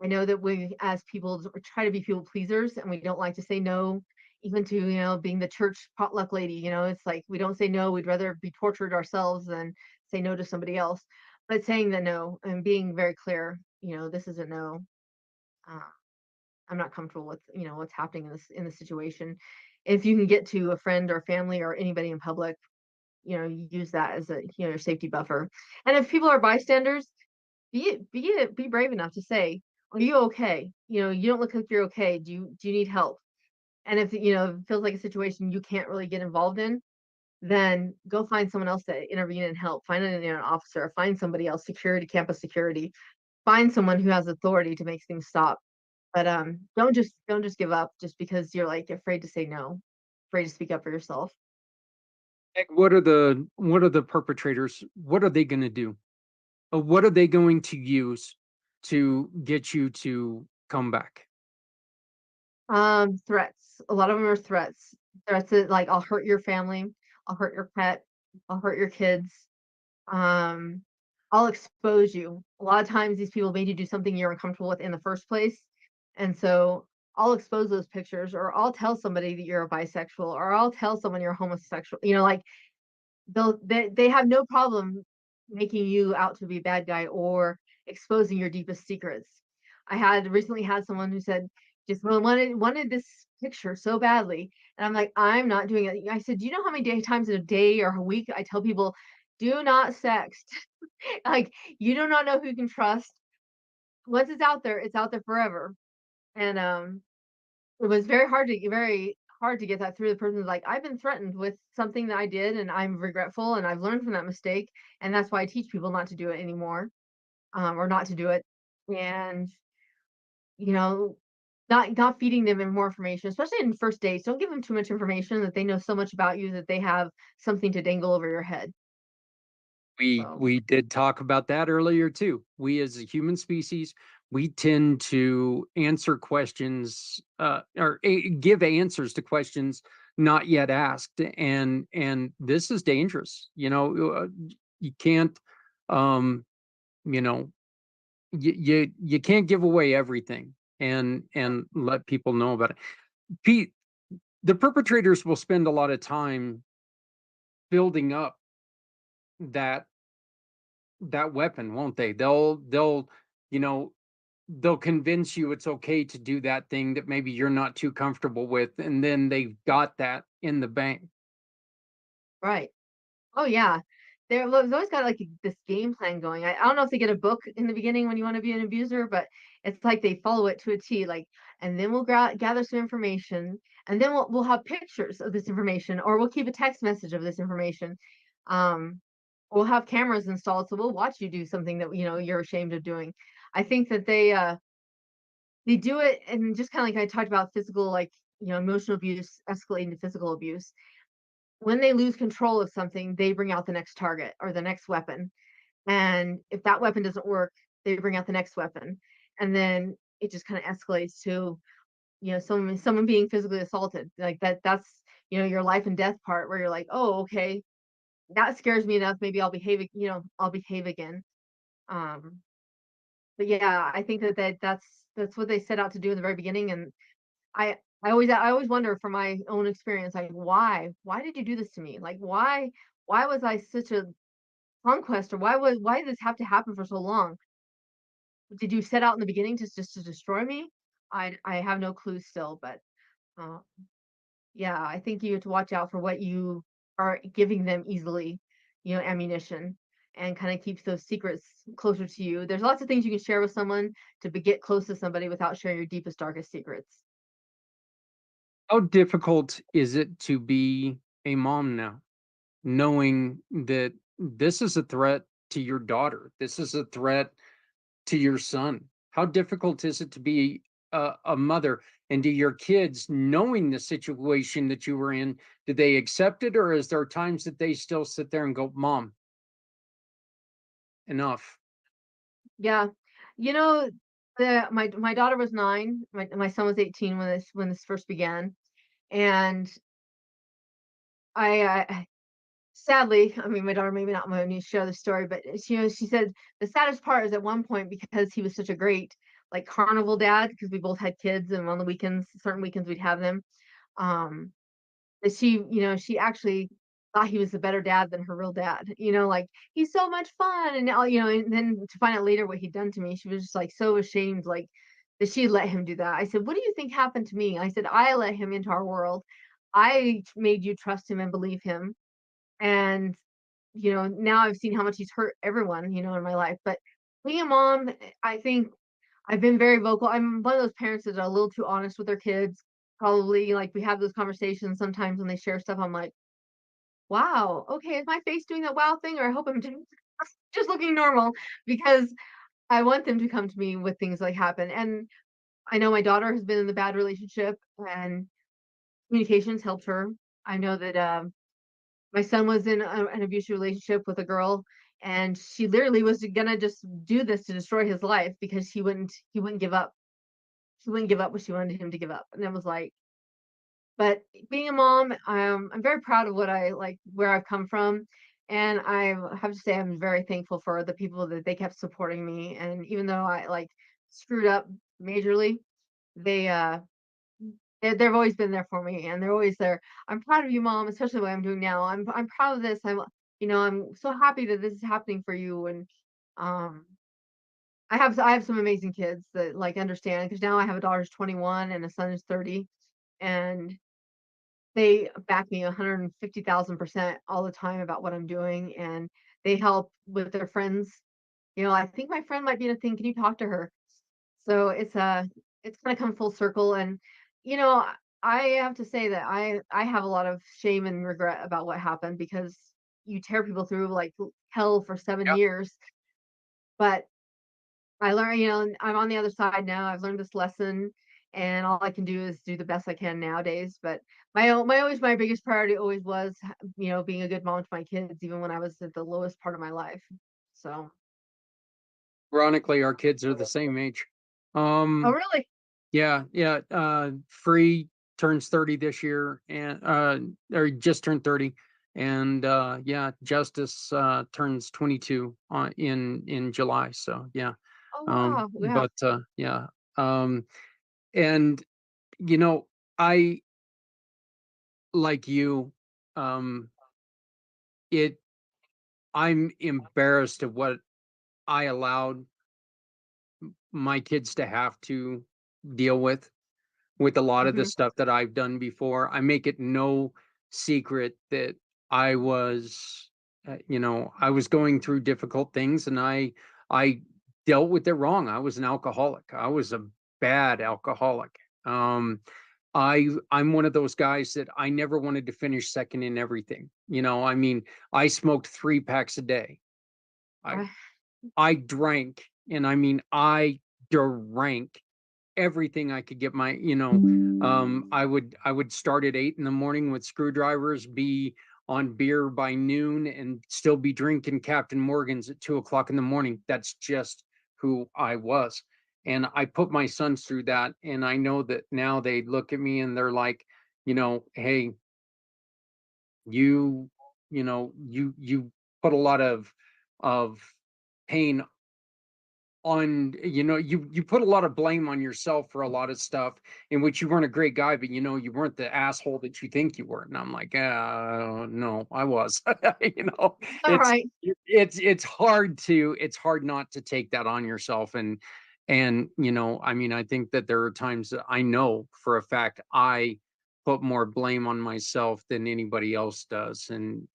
I know that we as people try to be people pleasers and we don't like to say no, even to, being the church potluck lady, it's like we don't say no. We'd rather be tortured ourselves than say no to somebody else. But saying the no and being very clear, this is a no. Uh, I'm not comfortable with, what's happening in this situation. If you can get to a friend or family or anybody in public, you use that as a, your safety buffer. And if people are bystanders, be brave enough to say, "Are you okay? You don't look like you're okay. Do you need help?" And if it feels like a situation you can't really get involved in, then go find someone else to intervene and help. Find an officer, find somebody else, security, campus security, find someone who has authority to make things stop. But don't just give up just because you're like afraid to say no, afraid to speak up for yourself. Like, what are the perpetrators? What are they going to do? What are they going to use to get you to come back? Threats. A lot of them are threats. Threats that like I'll hurt your family, I'll hurt your pet, I'll hurt your kids. Um, I'll expose you. A lot of times these people made you do something you're uncomfortable with in the first place. And so I'll expose those pictures, or I'll tell somebody that you're a bisexual, or I'll tell someone you're homosexual. Like they have no problem making you out to be a bad guy or exposing your deepest secrets. I had recently had someone who said just wanted this picture so badly, and I'm like, I'm not doing it. I said, do you know how many times in a day or a week I tell people, do not sext. Like you do not know who you can trust. Once it's out there forever. And it was very hard to get that through. The person's like, "I've been threatened with something that I did, and I'm regretful, and I've learned from that mistake, and that's why I teach people not to do it anymore, or not to do it." And you know, not feeding them in more information, especially in first dates. Don't give them too much information that they know so much about you that they have something to dangle over your head. We So we did talk about that earlier too. We as a human species, we tend to answer questions or give answers to questions not yet asked, and this is dangerous. You can't, um, you know, you can't give away everything and let people know about it. Pete, the perpetrators will spend a lot of time building up that that weapon, won't they? You know, they'll convince you it's okay to do that thing that maybe you're not too comfortable with, and then they've got that in the bank. right. Oh yeah. They've always got like this game plan going. I don't know if they get a book in the beginning when you want to be an abuser, but it's like they follow it to a T. Like, and then we'll gather some information, and then we'll have pictures of this information, or we'll keep a text message of this information. Um, we'll have cameras installed, so we'll watch you do something that you're ashamed of doing. I think that they do it, and just kind of like I talked about physical, like emotional abuse escalating to physical abuse. When they lose control of something, they bring out the next target or the next weapon. And if that weapon doesn't work, they bring out the next weapon. And then it just kind of escalates to, someone being physically assaulted. Like that's, your life and death part where you're like, oh, okay, that scares me enough. Maybe I'll behave again. Um, but yeah, I think that's what they set out to do in the very beginning. And I always wonder from my own experience, like why did you do this to me? Like why was I such a conquest, or why did this have to happen for so long? Did you set out in the beginning just to destroy me? I have no clue still, but uh, yeah, I think you have to watch out for what you are giving them easily, ammunition, and kind of keeps those secrets closer to you. There's lots of things you can share with someone to get close to somebody without sharing your deepest, darkest secrets. How difficult is it to be a mom now, knowing that this is a threat to your daughter? This is a threat to your son. How difficult is it to be a mother? And do your kids, knowing the situation that you were in, do they accept it, or is there times that they still sit there and go, "Mom, enough"? Yeah. You know, my daughter was 9, my son was 18 when this first began, and I sadly, I mean, my daughter maybe not want me to share the story, but she said the saddest part is at one point because he was such a great like carnival dad because we both had kids, and on the weekends, certain weekends we'd have them. Um, that she actually thought he was a better dad than her real dad. Like he's so much fun, and now and then to find out later what he'd done to me, she was just like so ashamed, like that she let him do that. I said, "What do you think happened to me?" I said, "I let him into our world. I made you trust him and believe him, and now I've seen how much he's hurt everyone, in my life." But being a mom, I think I've been very vocal. I'm one of those parents that are a little too honest with their kids. Probably, like, we have those conversations sometimes when they share stuff. I'm like, wow, okay, is my face doing that wow thing? Or I hope I'm just looking normal because I want them to come to me with things like happen. And I know my daughter has been in the bad relationship, and communications helped her. I know that my son was in an abusive relationship with a girl, and she literally was gonna just do this to destroy his life because he wouldn't give up. She wouldn't give up what she wanted him to give up. And it was like, but being a mom, I'm very proud of what I like, where I've come from. And I have to say, I'm very thankful for the people that they kept supporting me. And even though I like screwed up majorly, they, they've always been there for me, and they're always there. I'm proud of you, mom, especially what I'm doing now. I'm proud of this. I'm so happy that this is happening for you. And um, I have some amazing kids that like understand because now I have a daughter who's 21 and a son who's 30, and they back me 150,000% all the time about what I'm doing, and they help with their friends. I think my friend might be in a thing. Can you talk to her? So it's gonna come full circle. And you know, I have to say that I have a lot of shame and regret about what happened because you tear people through like hell for 7 years. But I learned, I'm on the other side now. I've learned this lesson, and all I can do is do the best I can nowadays. But my biggest priority always was, being a good mom to my kids, even when I was at the lowest part of my life. So, Ironically, our kids are the same age. oh Um, really? yeah, yeah. Free turns 30 this year, and or just turned 30, and yeah, Justice turns 22 in July. So yeah, Oh wow, yeah. but yeah, um, and you know, I like you, um, it. I'm embarrassed of what I allowed my kids to have to deal with a lot of the Hmm. stuff that I've done before. I make it no secret that I was, I was going through difficult things, and I dealt with it wrong. I was an alcoholic. I was a bad alcoholic. Um, I'm one of those guys that I never wanted to finish second in everything. I mean, I smoked 3 packs a day. I I, I drank, and I mean, I drank everything I could get I would start at 8 in the morning with screwdrivers, be on beer by noon, and still be drinking Captain Morgan's at 2 o'clock in the morning. That's just who I was. And I put my sons through that. And I know that now they look at me and they're like, hey, you, you put a lot of pain on, you put a lot of blame on yourself for a lot of stuff in which you weren't a great guy, but you weren't the asshole that you think you were. And I'm like, no, I was. you know all it's right. it's hard not to take that on yourself. And I mean, I think that there are times that I know for a fact I put more blame on myself than anybody else does. And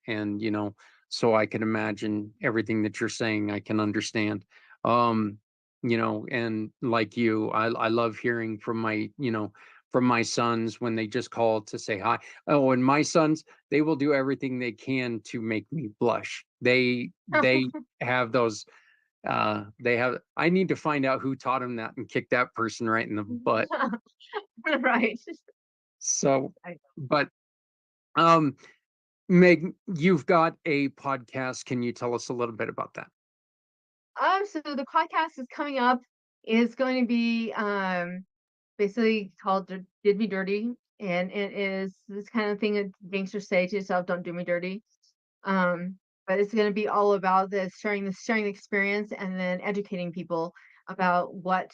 so I can imagine everything that you're saying. I can understand. And like you, I love hearing from my sons when they just call to say hi. Oh, and my sons, they will do everything they can to make me blush. They have those I need to find out who taught them that and kick that person right in the butt. Right. So, Right. but um Meg, you've got a podcast. Can you tell us a little bit about that? So the podcast is coming up. Is going to be basically called "Did Me Dirty," and it is this kind of thing that gangsters say to yourself: "Don't do me dirty." But it's going to be all about this sharing the experience, and then educating people about what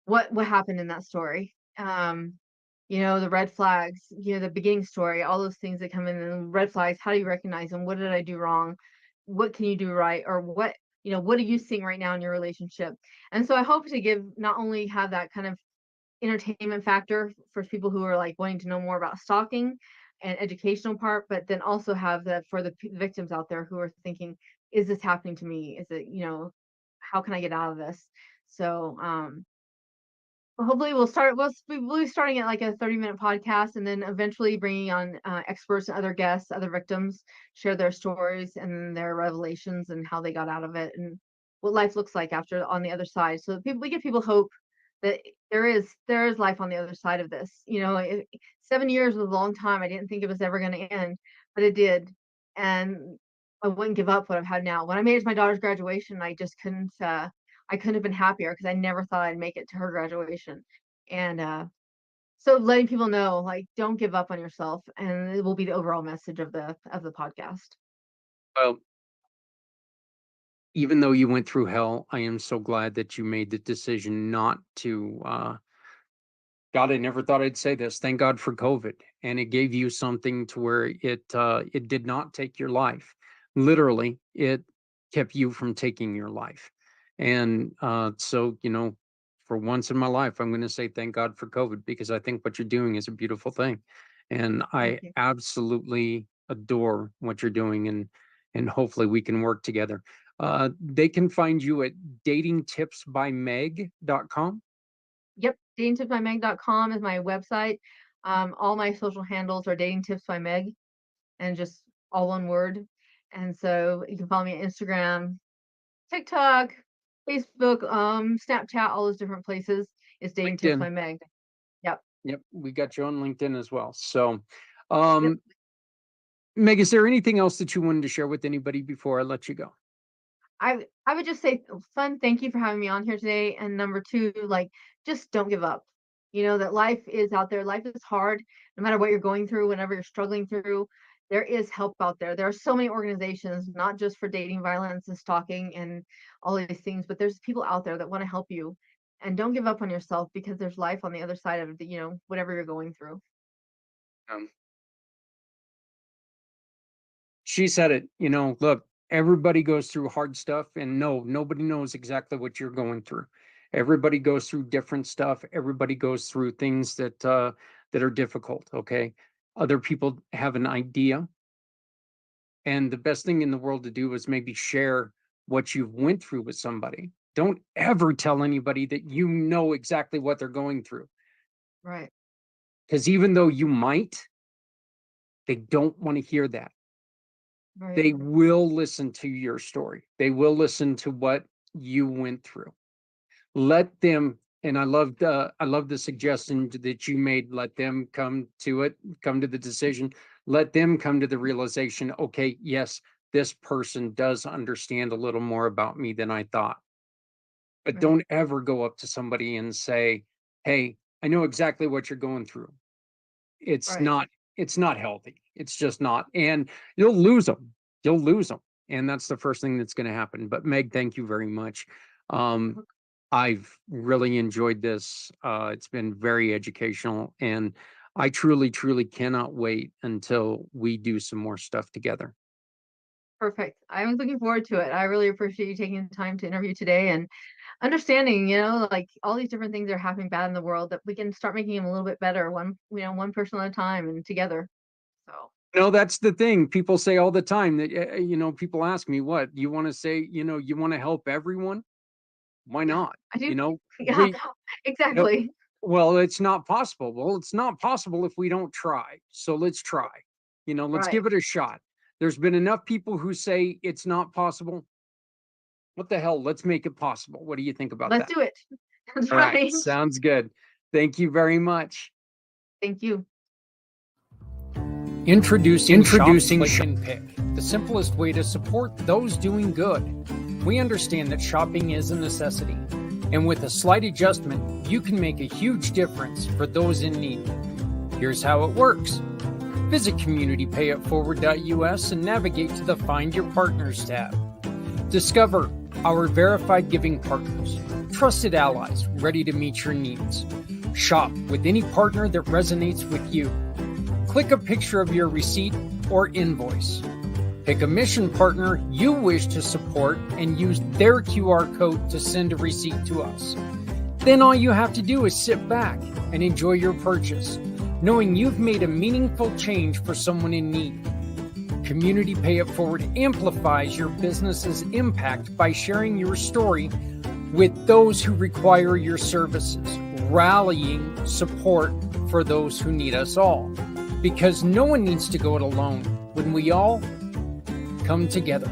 what happened in that story. The red flags, the beginning story, all those things that come in, and red flags, how do you recognize them? What did I do wrong? What can you do right? Or what are you seeing right now in your relationship? And so I hope to not only have that kind of entertainment factor for people who are like wanting to know more about stalking and educational part, but then also have that for the victims out there who are thinking, is this happening to me? Is it, how can I get out of this? So, hopefully we'll be starting at like a 30-minute podcast, and then eventually bringing on experts and other guests, other victims, share their stories and their revelations and how they got out of it and what life looks like after on the other side. So we give people hope that there is life on the other side of this. 7 years was a long time. I didn't think it was ever going to end, but it did. And I wouldn't give up what I've had now. When I made it to my daughter's graduation, I just couldn't. I couldn't have been happier because I never thought I'd make it to her graduation. And so letting people know, like, don't give up on yourself, and it will be the overall message of the podcast. Well, even though you went through hell, I am so glad that you made the decision not to. God, I never thought I'd say this. Thank God for COVID, and it gave you something to where it did not take your life. Literally, it kept you from taking your life. And so, for once in my life, I'm going to say thank God for COVID, because I think what you're doing is a beautiful thing, and Thank I you. absolutely adore what you're doing, and hopefully we can work together. They can find you at datingtipsbymeg.com. Yep, datingtipsbymeg.com is my website. All my social handles are dating tips by Meg, and just all one word. And so you can follow me on Instagram, TikTok, Facebook, Snapchat, all those different places. It's dating tips LinkedIn. by Meg. Yep. Yep, we got you on LinkedIn as well. So, Yep. Meg, is there anything else that you wanted to share with anybody before I let you go? I would just say, fun, thank you for having me on here today. And number two, like, just don't give up. That life is out there. Life is hard, no matter what you're going through, whenever you're struggling through, there is help out there. There are so many organizations, not just for dating violence and stalking and all these things, but there's people out there that want to help you. And don't give up on yourself, because there's life on the other side of whatever you're going through. Um, she said it, look, everybody goes through hard stuff, and no, nobody knows exactly what you're going through. Everybody goes through different stuff. Everybody goes through things that are difficult. Okay. Other people have an idea, and the best thing in the world to do is maybe share what you've went through with somebody. Don't ever tell anybody that you know exactly what they're going through, Right. because even though you might, they don't want to hear that. Right. They will listen to your story. They will listen to what you went through. Let them, and I love the suggestion that you made. Let them come to it, come to the decision. Let them come to the realization, okay, yes, this person does understand a little more about me than I thought. But Right. don't ever go up to somebody and say, hey, I know exactly what you're going through. It's Right. not it's not healthy. It's just not. And you'll lose them. You'll lose them. And that's the first thing that's going to happen. But Meg, thank you very much. Um, I've really enjoyed this. It's been very educational, and I truly, truly cannot wait until we do some more stuff together. Perfect. I was looking forward to it. I really appreciate you taking the time to interview today and understanding, like, all these different things that are happening bad in the world, that we can start making them a little bit better, one person at a time and together. So, No, that's the thing. People say all the time that, people ask me, what you want to say, you want to help everyone? Why yeah, not? I do. Yeah, We, no, exactly. well, it's not possible. Well, it's not possible if we don't try. So let's try. Let's Right. give it a shot. There's been enough people who say it's not possible. What the hell? Let's make it possible. What do you think about Let's that? do it. That's All right. right. Sounds good. Thank you very much. Thank you. Introducing Shop, Click, and Pick, the simplest way to support those doing good. We understand that shopping is a necessity, and with a slight adjustment, you can make a huge difference for those in need. Here's how it works. Visit communitypayitforward.us and navigate to the Find Your Partners tab. Discover our verified giving partners, trusted allies ready to meet your needs. Shop with any partner that resonates with you. Click a picture of your receipt or invoice. Pick a mission partner you wish to support and use their QR code to send a receipt to us. Then all you have to do is sit back and enjoy your purchase, knowing you've made a meaningful change for someone in need. Community Pay It Forward amplifies your business's impact by sharing your story with those who require your services, rallying support for those who need us all. Because no one needs to go it alone when we all come together.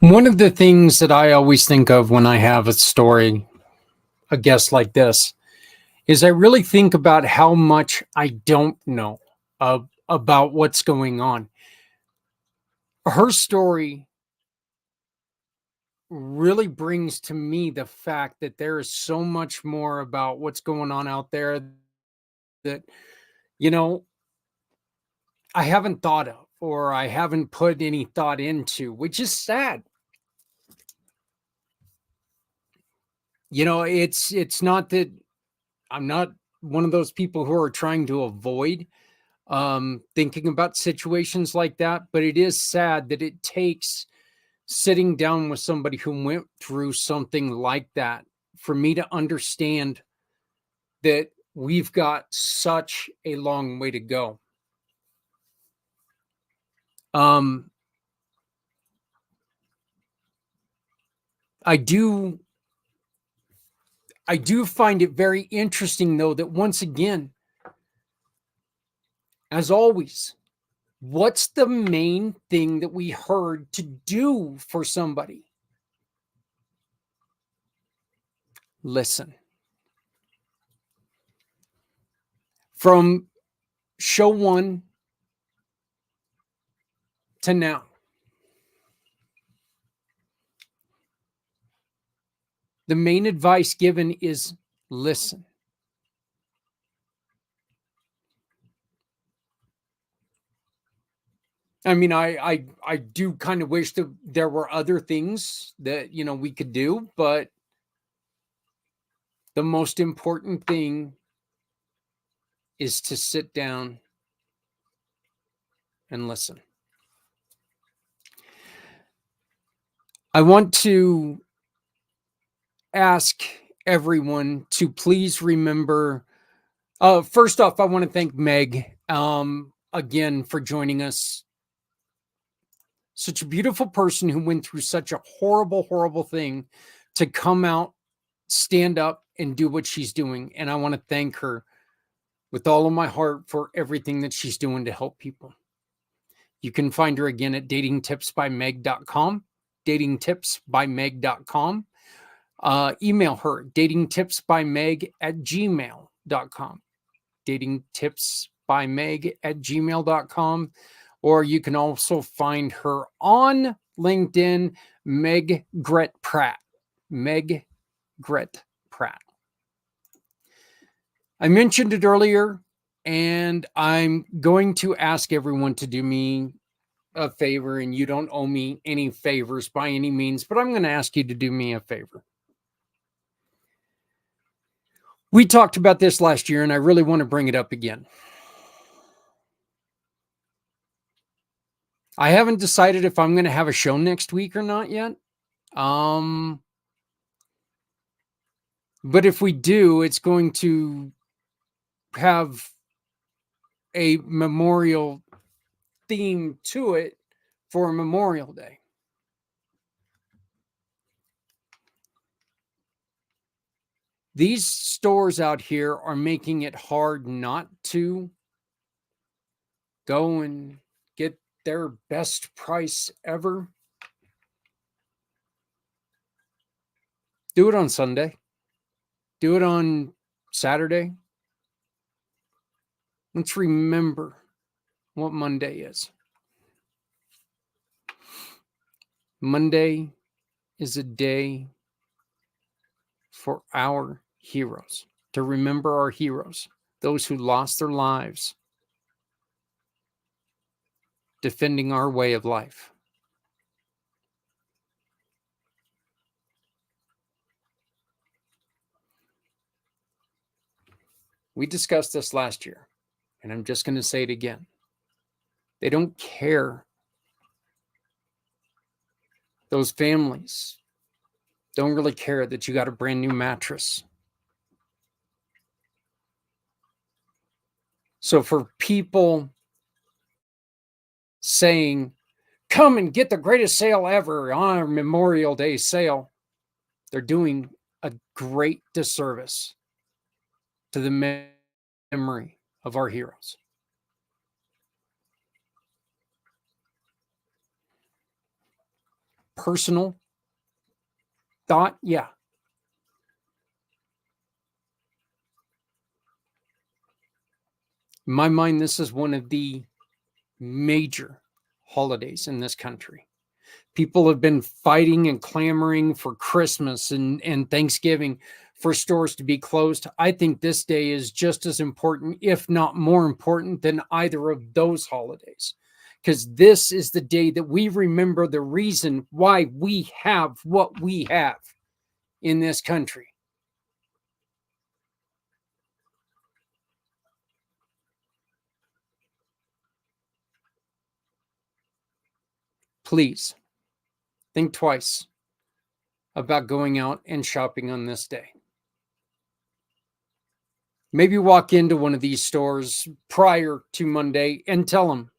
One of the things that I always think of when I have a story, a guest like this, is I really think about how much I don't know about what's going on. Her story really brings to me the fact that there is so much more about what's going on out there that, you know, I haven't thought of or I haven't put any thought into, which is sad. It's not that I'm not one of those people who are trying to avoid thinking about situations like that, but it is sad that it takes sitting down with somebody who went through something like that for me to understand that we've got such a long way to go. Um, I do find it very interesting though that once again, as always, what's the main thing that we heard to do for somebody? Listen. From show one to now, the main advice given is listen. I mean, I do kind of wish that there were other things that, we could do, but the most important thing is to sit down and listen. I want to ask everyone to please remember. First off, I want to thank Meg again for joining us. Such a beautiful person who went through such a horrible, horrible thing to come out, stand up, and do what she's doing. And I want to thank her with all of my heart for everything that she's doing to help people. You can find her again at datingtipsbymeg.com, datingtipsbymeg.com. Email her, datingtipsbymeg@gmail.com, datingtipsbymeg@gmail.com. Or you can also find her on LinkedIn, Meg Grett-Pratt. Meg Grett-Pratt. I mentioned it earlier, and I'm going to ask everyone to do me a favor, and you don't owe me any favors by any means, but I'm going to ask you to do me a favor. We talked about this last year, and I really want to bring it up again. I haven't decided if I'm going to have a show next week or not yet. But if we do, it's going to have a memorial theme to it for Memorial Day. These stores out here are making it hard not to go and get their best price ever. Do it on Sunday. Do it on Saturday. Let's remember what Monday is. Monday is a day for our heroes, to remember our heroes, those who lost their lives defending our way of life. We discussed this last year, and I'm just going to say it again. They don't care. Those families don't really care that you got a brand new mattress. So for people saying, come and get the greatest sale ever on our Memorial Day sale, they're doing a great disservice to the memory of our heroes. Personal thought, yeah. In my mind, this is one of the major holidays in this country. People have been fighting and clamoring for Christmas and Thanksgiving for stores to be closed. I think this day is just as important, if not more important, than either of those holidays. Because this is the day that we remember the reason why we have what we have in this country. Please think twice about going out and shopping on this day. Maybe walk into one of these stores prior to Monday and tell them,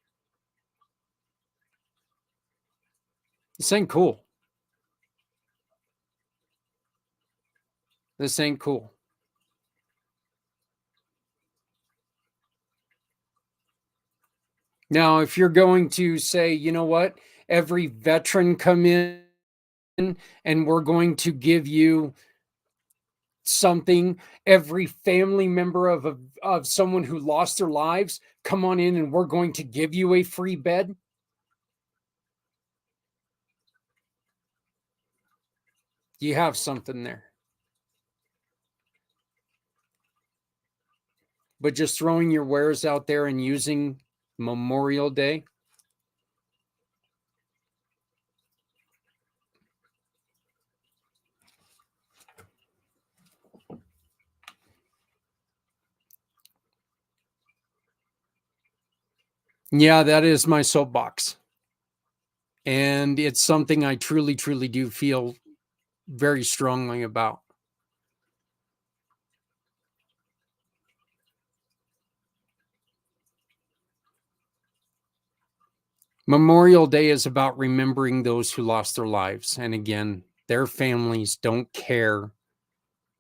this ain't cool. This ain't cool. Now, if you're going to say, you know what, every veteran come in and we're going to give you something, every family member of someone who lost their lives, come on in and we're going to give you a free bed. You have something there. But just throwing your wares out there and using Memorial Day, yeah, that is my soapbox. And it's something I truly, truly do feel very strongly about. Memorial Day is about remembering those who lost their lives. And again, their families don't care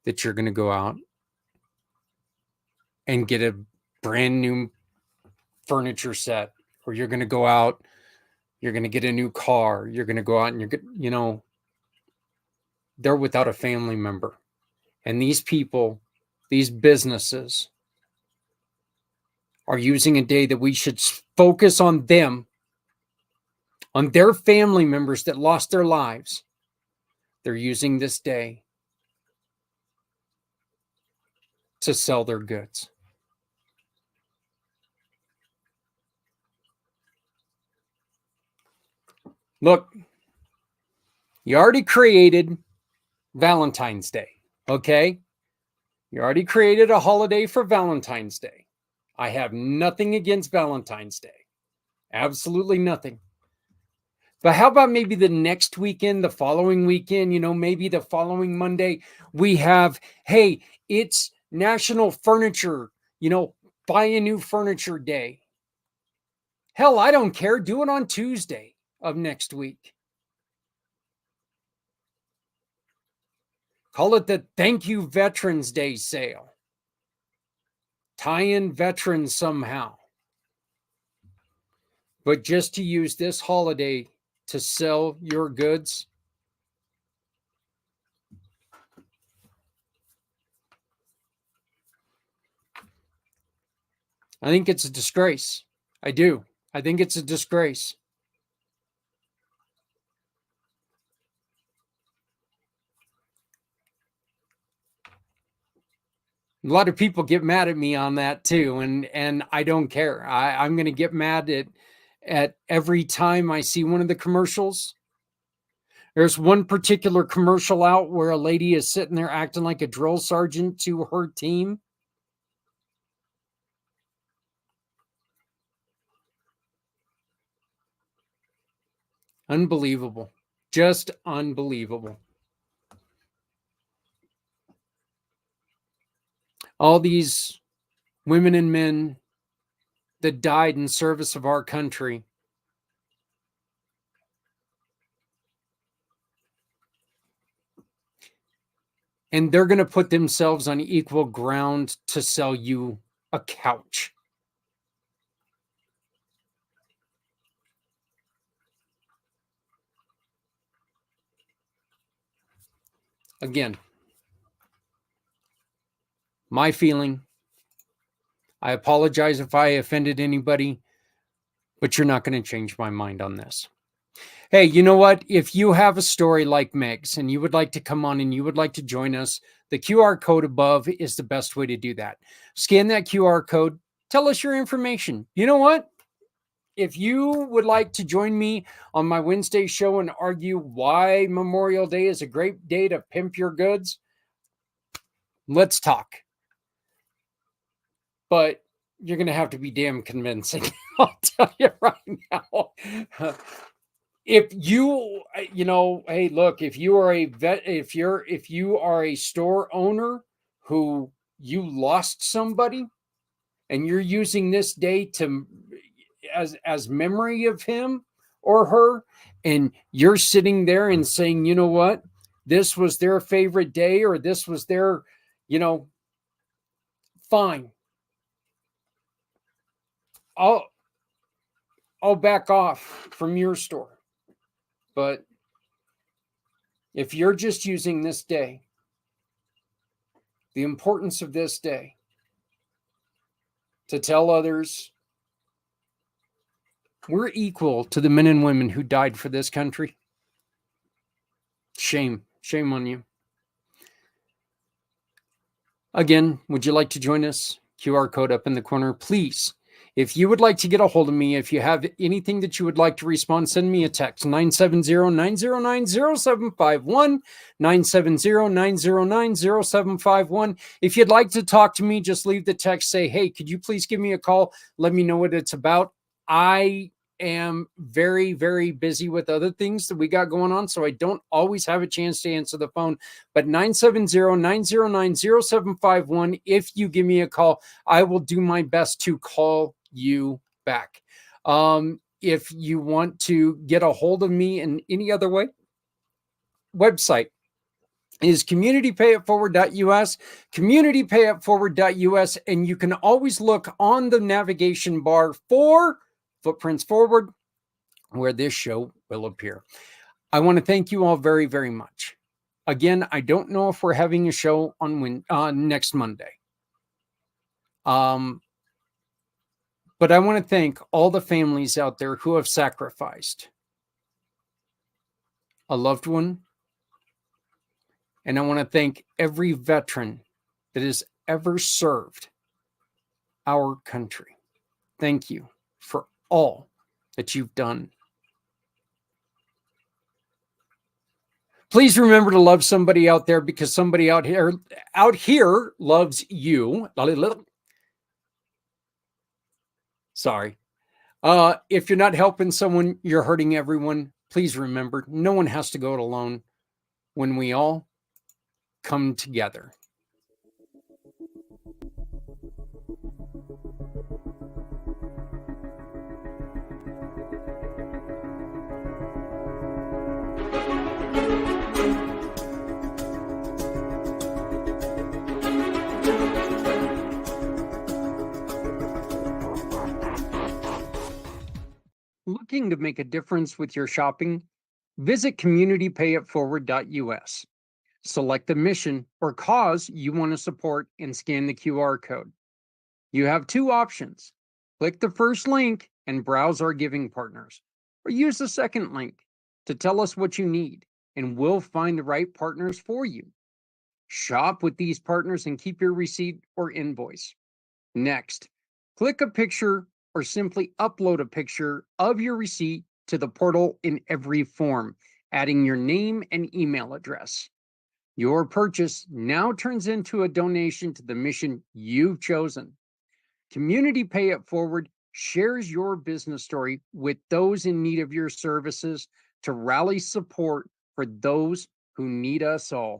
that you're going to go out and get a brand new furniture set, or you're going to go out, you're going to get a new car, you're going to go out and they're without a family member. And these people, these businesses are using a day that we should focus on them, on their family members that lost their lives. They're using this day to sell their goods. Look, you already created Valentine's Day, okay? You already created a holiday for Valentine's Day. I have nothing against Valentine's Day. Absolutely nothing. But how about maybe the next weekend, the following weekend, maybe the following Monday, we have, hey, it's National Furniture, buy a new furniture day. Hell, I don't care. Do it on Tuesday of next week. Call it the Thank You Veterans Day sale. Tie in veterans somehow. But just to use this holiday to sell your goods, I think it's a disgrace. I do. I think it's a disgrace. A lot of people get mad at me on that too, and I don't care. I'm going to get mad at every time I see one of the commercials. There's one particular commercial out where a lady is sitting there acting like a drill sergeant to her team. Unbelievable. Just unbelievable. All these women and men that died in service of our country. And they're going to put themselves on equal ground to sell you a couch. Again, my feeling. I apologize if I offended anybody, but you're not going to change my mind on this. Hey, you know what? If you have a story like Meg's and you would like to come on and you would like to join us, the QR code above is the best way to do that. Scan that QR code. Tell us your information. You know what? If you would like to join me on my Wednesday show and argue why Memorial Day is a great day to pimp your goods, let's talk. But you're going to have to be damn convincing. I'll tell you right now. If you, hey, look, if you are a vet, if you are a store owner who you lost somebody and you're using this day to as memory of him or her, and you're sitting there and saying, you know what, this was their favorite day, or this was their, fine. I'll back off from your store. But if you're just using this day, the importance of this day, to tell others we're equal to the men and women who died for this country, shame on you. Again, would you like to join us? QR code up in the corner, please. If you would like to get a hold of me, if you have anything that you would like to respond, send me a text, 970-909-0751, 970-909-0751. If you'd like to talk to me, just leave the text, say, hey, could you please give me a call? Let me know what it's about. I am very, very busy with other things that we got going on, so I don't always have a chance to answer the phone. But 970-909-0751, if you give me a call, I will do my best to call you back. If you want to get a hold of me in any other way, website is communitypayitforward.us, communitypayitforward.us, and you can always look on the navigation bar for Footprints Forward, where this show will appear. I want to thank you all very, very much. Again, I don't know if we're having a show on next Monday. But I want to thank all the families out there who have sacrificed a loved one. And I want to thank every veteran that has ever served our country. Thank you for all that you've done. Please remember to love somebody out there, because somebody out here loves you. Sorry. If you're not helping someone, you're hurting everyone. Please remember, no one has to go it alone when we all come together. Looking to make a difference with your shopping? Visit communitypayitforward.us. Select the mission or cause you want to support and scan the QR code. You have two options. Click the first link and browse our giving partners, or use the second link to tell us what you need, and we'll find the right partners for you. Shop with these partners and keep your receipt or invoice. Next, click a picture or simply upload a picture of your receipt to the portal in every form, adding your name and email address. Your purchase now turns into a donation to the mission you've chosen. Community Pay It Forward shares your business story with those in need of your services to rally support for those who need us all.